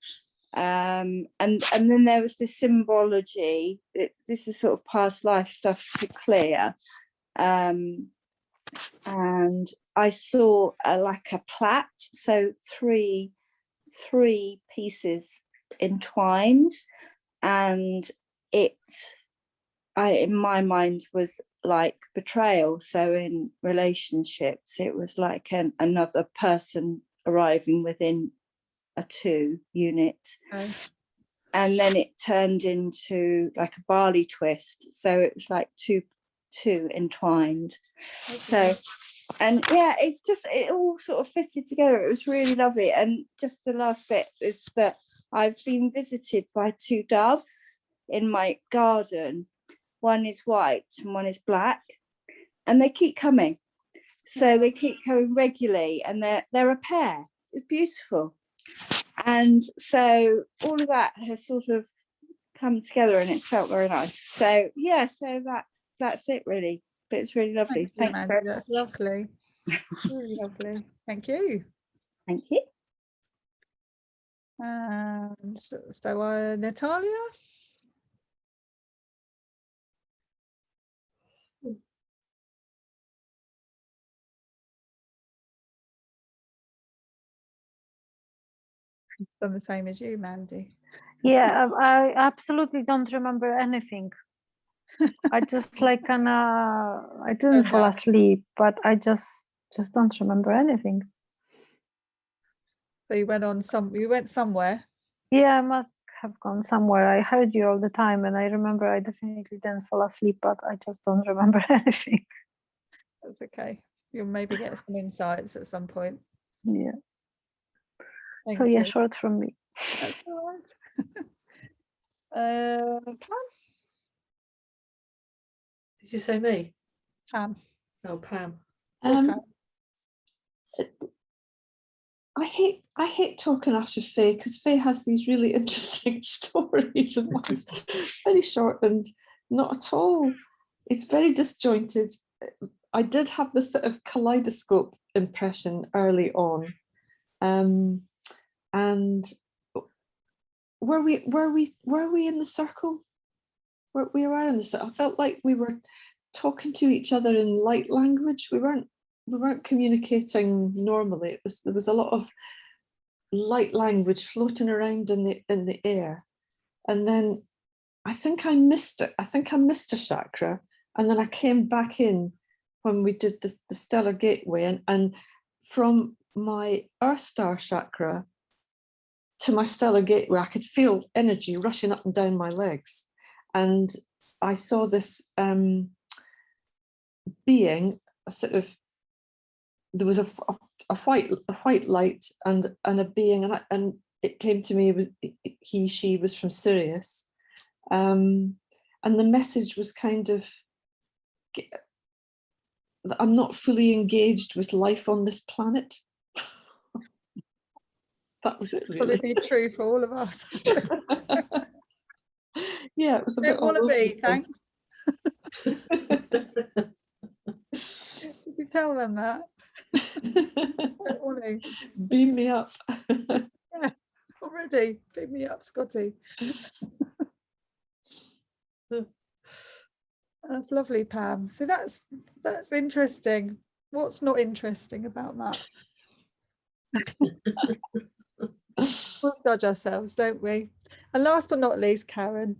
And then there was this symbology. This is sort of past life stuff to clear. And I saw like a plait, so three pieces entwined, and in my mind was like betrayal. So in relationships, it was like another person arriving within a 2 unit. Okay. And then it turned into like a barley twist. So it was like two entwined. So, and yeah, it's just, it all sort of fitted together. It was really lovely. And just the last bit is that I've been visited by 2 doves in my garden. One is white and one is black, and they keep coming. So they keep coming regularly, and they're a pair. It's beautiful. And so all of that has sort of come together, and it's felt very nice. So yeah, so that's it really. But it's really lovely. Thank you, Thank you Mandy, very that's much. lovely. Really lovely. Thank you. Thank you. And so Natalia. It's done the same as you, Mandy. Yeah, I absolutely don't remember anything. I just like I didn't fall Okay. asleep, but I just don't remember anything. So you went somewhere. Yeah, I must have gone somewhere. I heard you all the time, and I remember I definitely didn't fall asleep, but I just don't remember anything. That's okay. You'll maybe get some insights at some point. Yeah. Thank So yeah, you. short from me. That's all right. Did you say me? Pam. No, Pam. Okay. I hate talking after Faye, because Faye has these really interesting stories, and mine's very short and not at all. It's very disjointed. I did have this sort of kaleidoscope impression early on, and were we in the circle? We were in the circle. I felt like we were talking to each other in light language. We weren't communicating normally. There was a lot of light language floating around in the air, and then I think I missed it. I think I missed a chakra, and then I came back in when we did the stellar gateway, and from my Earth Star chakra to my stellar gateway, I could feel energy rushing up and down my legs, and I saw this being, a sort of, there was a white light and a being, and it came to me, it was she was from Sirius, and the message was kind of, I'm not fully engaged with life on this planet. That was it, really. Probably be true for all of us. Yeah, it was a bit Don't want to all over be, the place. thanks. Did you tell them that? Don't want to. Beam me up. Yeah, already. Pick me up, Scotty. That's lovely, Pam. So that's interesting. What's not interesting about that? We'll judge ourselves, don't we? And last but not least, Karen.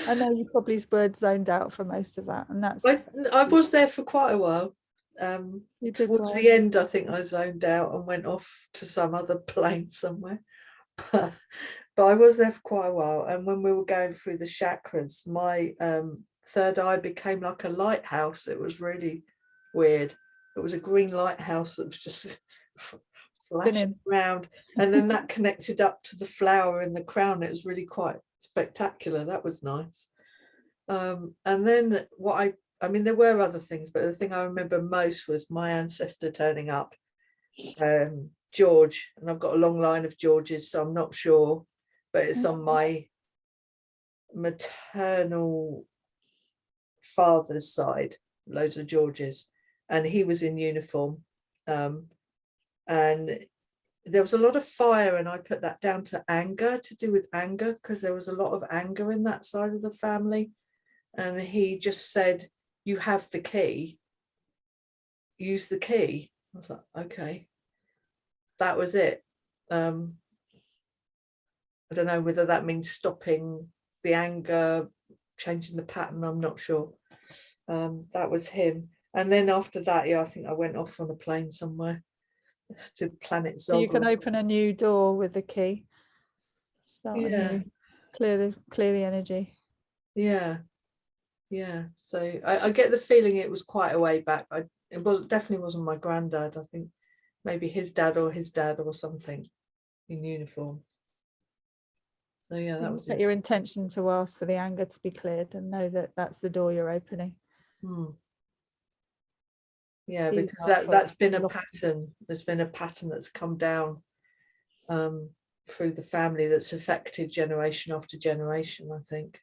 I know you probably were zoned out for most of that, and that's I was there for quite a while. you did Towards well. the end, I think I zoned out and went off to some other plane somewhere. But I was there for quite a while, and when we were going through the chakras, my third eye became like a lighthouse. It was really weird. It was a green lighthouse that was just flashing around, and then that connected up to the flower in the crown. It was really quite spectacular. That was nice. And then I mean, there were other things, but the thing I remember most was my ancestor turning up, George, and I've got a long line of Georges, so I'm not sure, but it's on my maternal father's side, loads of Georges, and he was in uniform, and there was a lot of fire, and I put that down to anger, to do with anger, because there was a lot of anger in that side of the family. And he just said, you have the key, use the key. I was like, okay, that was it. I don't know whether that means stopping the anger, changing the pattern, I'm not sure. That was him. And then after that, yeah, I think I went off on a plane somewhere to planet So you Zog. can open a new door with the key. Start a Yeah. new, clear the energy. Yeah. Yeah. So I get the feeling it was quite a way back. It definitely wasn't my granddad. I think maybe his dad or something in uniform. So yeah, that was Set your intention to ask for the anger to be cleared and know that that's the door you're opening. Yeah, These because are that's been a lock- pattern. There's been a pattern that's come down through the family that's affected generation after generation, I think.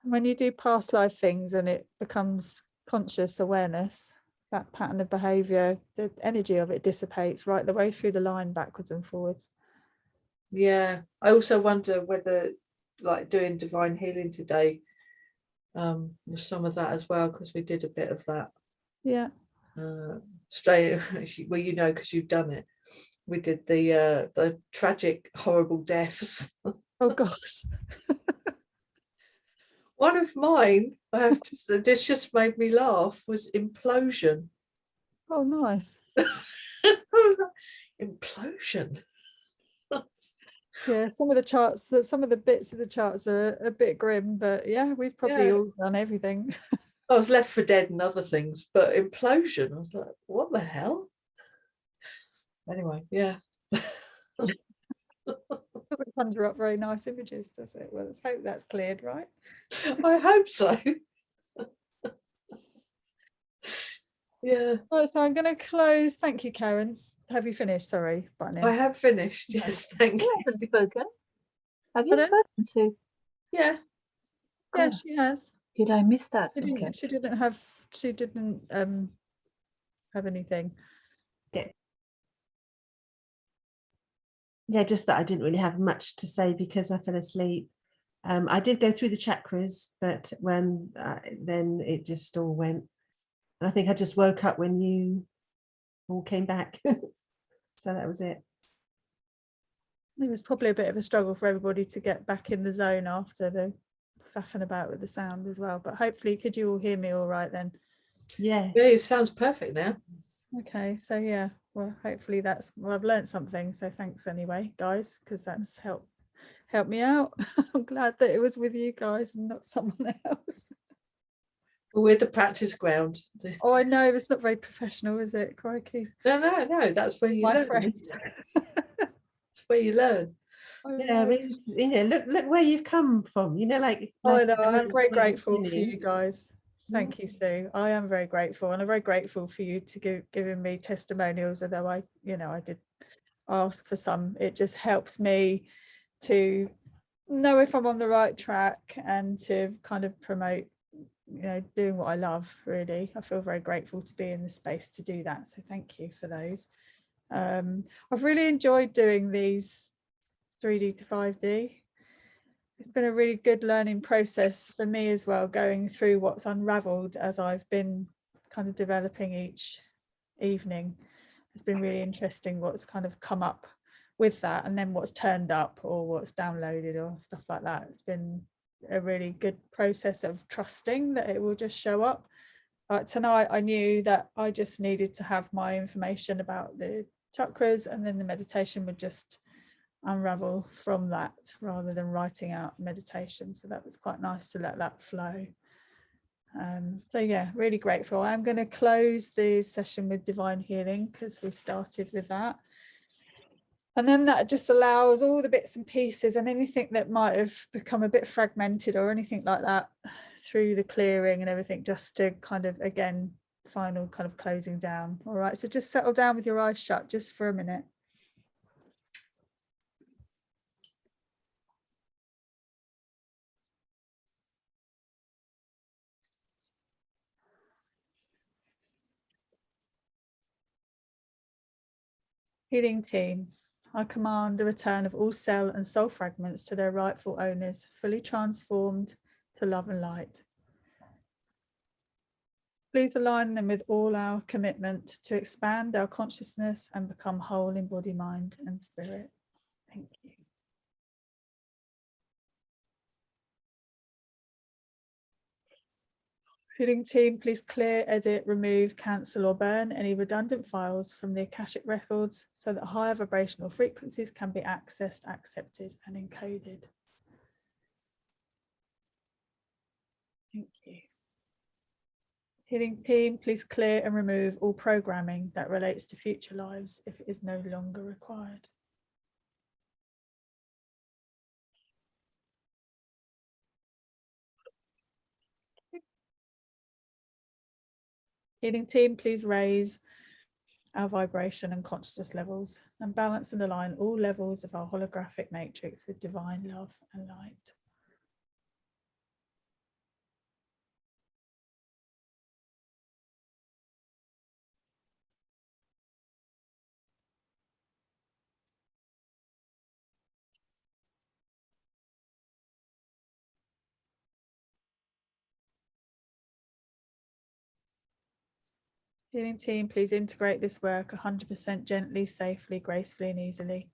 When you do past life things and it becomes conscious awareness, that pattern of behavior, the energy of it dissipates right the way through the line, backwards and forwards. Yeah, I also wonder whether, like, doing divine healing today was some of that as well, because we did a bit of that. Yeah. Straight, well, you know, because you've done it. We did the tragic, horrible deaths. Oh gosh. One of mine, I have to say, this just made me laugh, was implosion. Oh, nice. Implosion. Yeah, some of the charts, some of the bits of the charts are a bit grim, but yeah, we've probably all done everything. I was left for dead and other things, but implosion, I was like, what the hell? Anyway, yeah. Doesn't conjure up very nice images, does it? Well, let's hope that's cleared, right? I hope so. Yeah. Right, so I'm going to close. Thank you, Karen. Have you finished? Sorry, button in. I have finished. Yes, thank Who you. hasn't spoken? Have you Pardon? spoken to? Yeah. Yeah, God, she has. did I miss that? She didn't, Okay. she didn't have anything. Yeah, just that I didn't really have much to say because I fell asleep. I did go through the chakras, but when then it just all went. And I think I just woke up when you all came back. So that was it. It was probably a bit of a struggle for everybody to get back in the zone after the faffing about with the sound as well. But hopefully, could you all hear me all right then? Yeah. Yeah, it sounds perfect now. Okay, so yeah, well, hopefully I've learned something. So thanks anyway, guys, because that's helped me out. I'm glad that it was with you guys and not someone else. We're the practice ground. Oh, I know, it's not very professional, is it? Crikey. No, that's where you My learn. friend. That's where you learn. Yeah, I mean, you know, look where you've come from. You know, like Oh, I know. I I'm very what you're grateful for doing. you guys. Thank you, Sue. I am very grateful, and I'm very grateful for you to giving me testimonials. Although I did ask for some. It just helps me to know if I'm on the right track and to kind of promote, doing what I love. Really, I feel very grateful to be in the space to do that. So thank you for those. I've really enjoyed doing these 3D to 5D. It's been a really good learning process for me as well, going through what's unraveled as I've been kind of developing each evening. It's been really interesting what's kind of come up with that, and then what's turned up or what's downloaded or stuff like that. It's been a really good process of trusting that it will just show up. Tonight I knew that I just needed to have my information about the chakras, and then the meditation would just unravel from that rather than writing out meditation. So that was quite nice to let that flow. So yeah, really grateful. I'm going to close the session with divine healing because we started with that, and then that just allows all the bits and pieces and anything that might have become a bit fragmented or anything like that through the clearing and everything, just to kind of, again, final kind of closing down. All right, so just settle down with your eyes shut just for a minute. Healing team, I command the return of all cell and soul fragments to their rightful owners, fully transformed to love and light. Please align them with all our commitment to expand our consciousness and become whole in body, mind, and spirit. Thank you. Healing team, please clear, edit, remove, cancel or burn any redundant files from the Akashic records so that higher vibrational frequencies can be accessed, accepted and encoded. Thank you. Healing team, please clear and remove all programming that relates to future lives if it is no longer required. Healing team, please raise our vibration and consciousness levels and balance and align all levels of our holographic matrix with divine love and light. Healing team, please integrate this work 100% gently, safely, gracefully and easily,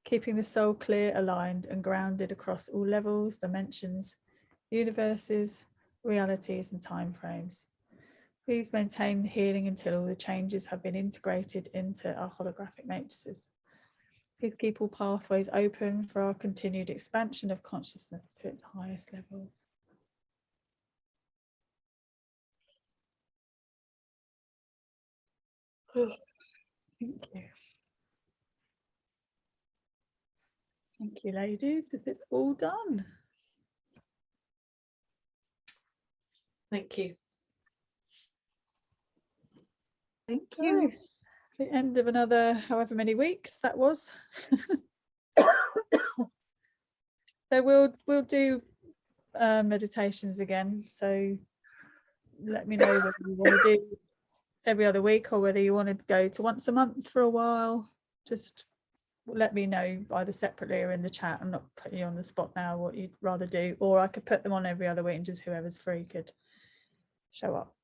keeping the soul clear, aligned and grounded across all levels, dimensions, universes, realities and time frames. Please maintain the healing until all the changes have been integrated into our holographic matrices. Please keep all pathways open for our continued expansion of consciousness to its highest level. Thank you. Thank you, ladies. It's all done. Thank you. Thank you. So, the end of another however many weeks that was. So we'll do meditations again. So let me know whether you want to do every other week or whether you want to go to once a month for a while. Just let me know either separately or in the chat. I'm not putting you on the spot now what you'd rather do, or I could put them on every other week and just whoever's free could show up.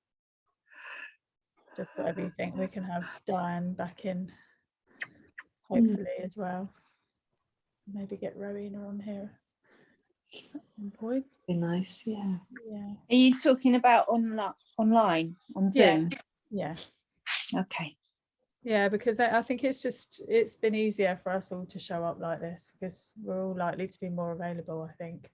Just whatever you think. We can have Diane back in hopefully as well. Maybe get Rowena on here at some point. Be nice, yeah. Yeah. Are you talking about online on Zoom? Yeah. Okay. Yeah, because I think it's been easier for us all to show up like this because we're all likely to be more available, I think.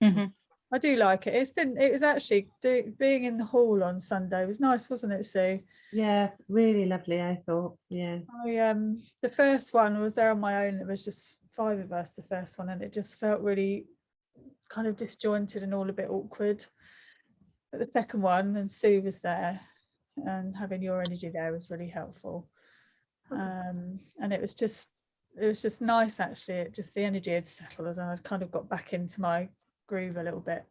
Mm-hmm. I do like it. It was actually being in the hall on Sunday was nice, wasn't it, Sue? Yeah, really lovely, I thought. Yeah. The first one I was there on my own. It was just 5 of us, the first one, and it just felt really kind of disjointed and all a bit awkward. But the second one, and Sue was there, and having your energy there was really helpful. And it was just nice actually. The energy had settled and I'd kind of got back into my groove a little bit.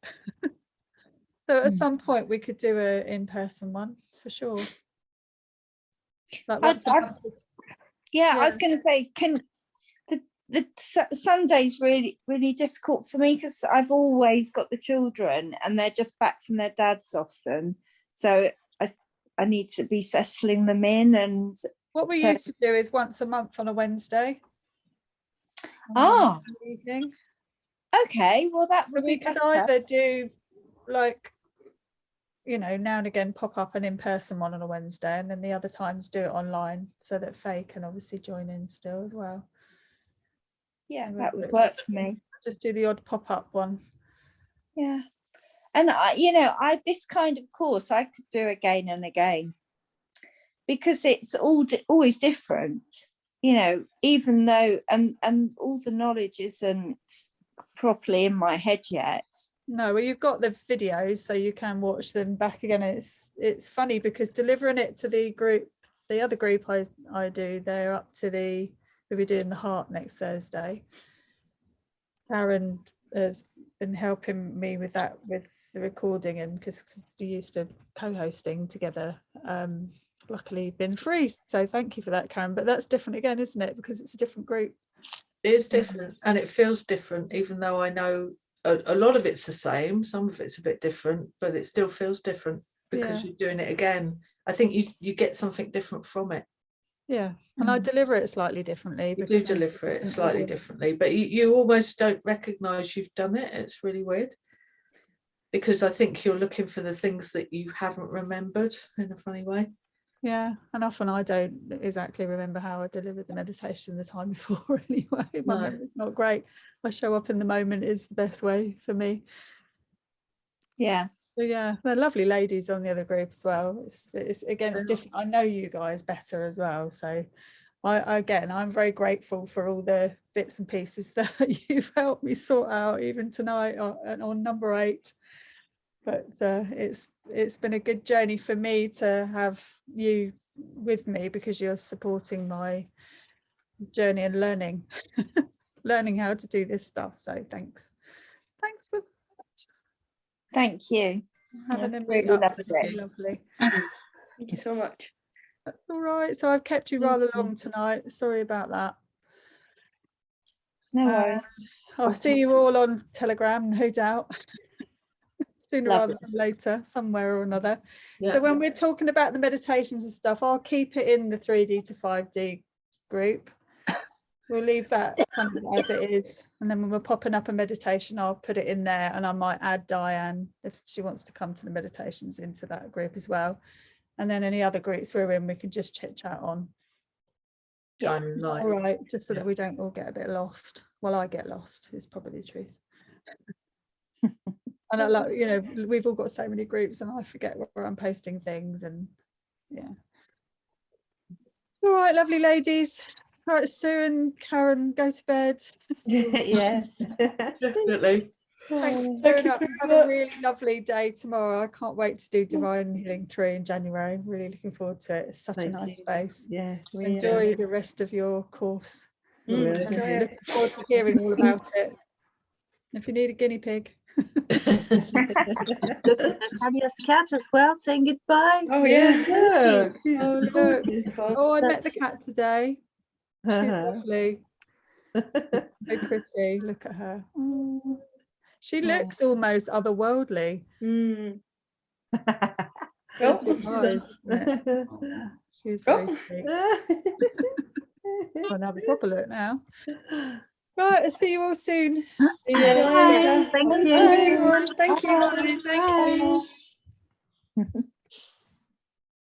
So at some point we could do a in-person one for sure. Like once a month. Yeah, I was going to say, can the Sunday's really difficult for me because I've always got the children and they're just back from their dads often, so I need to be settling them in. And what we used to do is once a month on a Wednesday. Oh, Evening. Okay, well that would we be could better. either do like, you know, now and again pop up an in-person one on a Wednesday and then the other times do it online so that Faye can obviously join in still as well. Yeah, that would work for me. Just do the odd pop-up one. Yeah, and this kind of course I could do again and again because it's always different, you know, even though and all the knowledge isn't properly in my head yet. No, well, you've got the videos so you can watch them back again. It's funny because delivering it to the group, the other group I do, they're up to we'll be doing the heart next Thursday. Karen has been helping me with that, with the recording, and because we used to co-hosting together, luckily been free, so thank you for that, Karen. But that's different again, isn't it, because it's a different group? It is different and it feels different, even though I know a lot of it's the same, some of it's a bit different, but it still feels different because you're doing it again. I think you get something different from it. Yeah, and I deliver it slightly differently. You do deliver it slightly differently, but you almost don't recognise you've done it. It's really weird. because I think you're looking for the things that you haven't remembered in a funny way. Yeah, and often I don't exactly remember how I delivered the meditation the time before anyway. My No. memory's not great. I show up in the moment is the best way for me. Yeah. So yeah, they're lovely ladies on the other group as well. It's again, it's different. I know you guys better as well. So I'm very grateful for all the bits and pieces that you've helped me sort out even tonight on number 8. But it's been a good journey for me to have you with me, because you're supporting my journey and learning how to do this stuff. So thanks for Thank you. having a really meet up. lovely. It's been lovely. Thank you so much. That's all right. So I've kept you rather long tonight. Sorry about that. No worries. I'll see you all on Telegram, no doubt. Sooner Lovely. rather than later, somewhere or another. Yeah. So when we're talking about the meditations and stuff, I'll keep it in the 3D to 5D group. We'll leave that kind of as it is. And then when we're popping up a meditation, I'll put it in there, and I might add Diane if she wants to come to the meditations into that group as well. And then any other groups we're in, we can just chit chat on. Shining light. All right, just so Yeah. that we don't all get a bit lost. Well, I get lost is probably the truth. And I like, you know, we've all got so many groups and I forget where I'm posting things, and yeah. All right, lovely ladies. All right, Sue and Karen, go to bed. Yeah. Definitely. Thanks for Oh, showing up. Have a really lovely day tomorrow. I can't wait to do Divine Healing 3 in January. Really looking forward to it. It's such a Thank nice you. space. Yeah. Enjoy the rest of your course. Will Enjoy do. it. Looking forward to hearing all about it. If you need a guinea pig. Look at Tania's cat as well, saying goodbye. Oh yeah. Look, she's Oh, look. Beautiful. Oh, I met the That's- cat today. She's Uh-huh. lovely. So pretty. Look at her. Oh. She Oh. looks almost otherworldly. Mm. Good Oh, eyes, isn't it? Oh, she's very Oh. sweet. I'll have a proper look now. Right, I'll see you all soon. Yeah. Bye. Thank you. Thank you, everyone. Thank you. Bye. Thank you. Bye.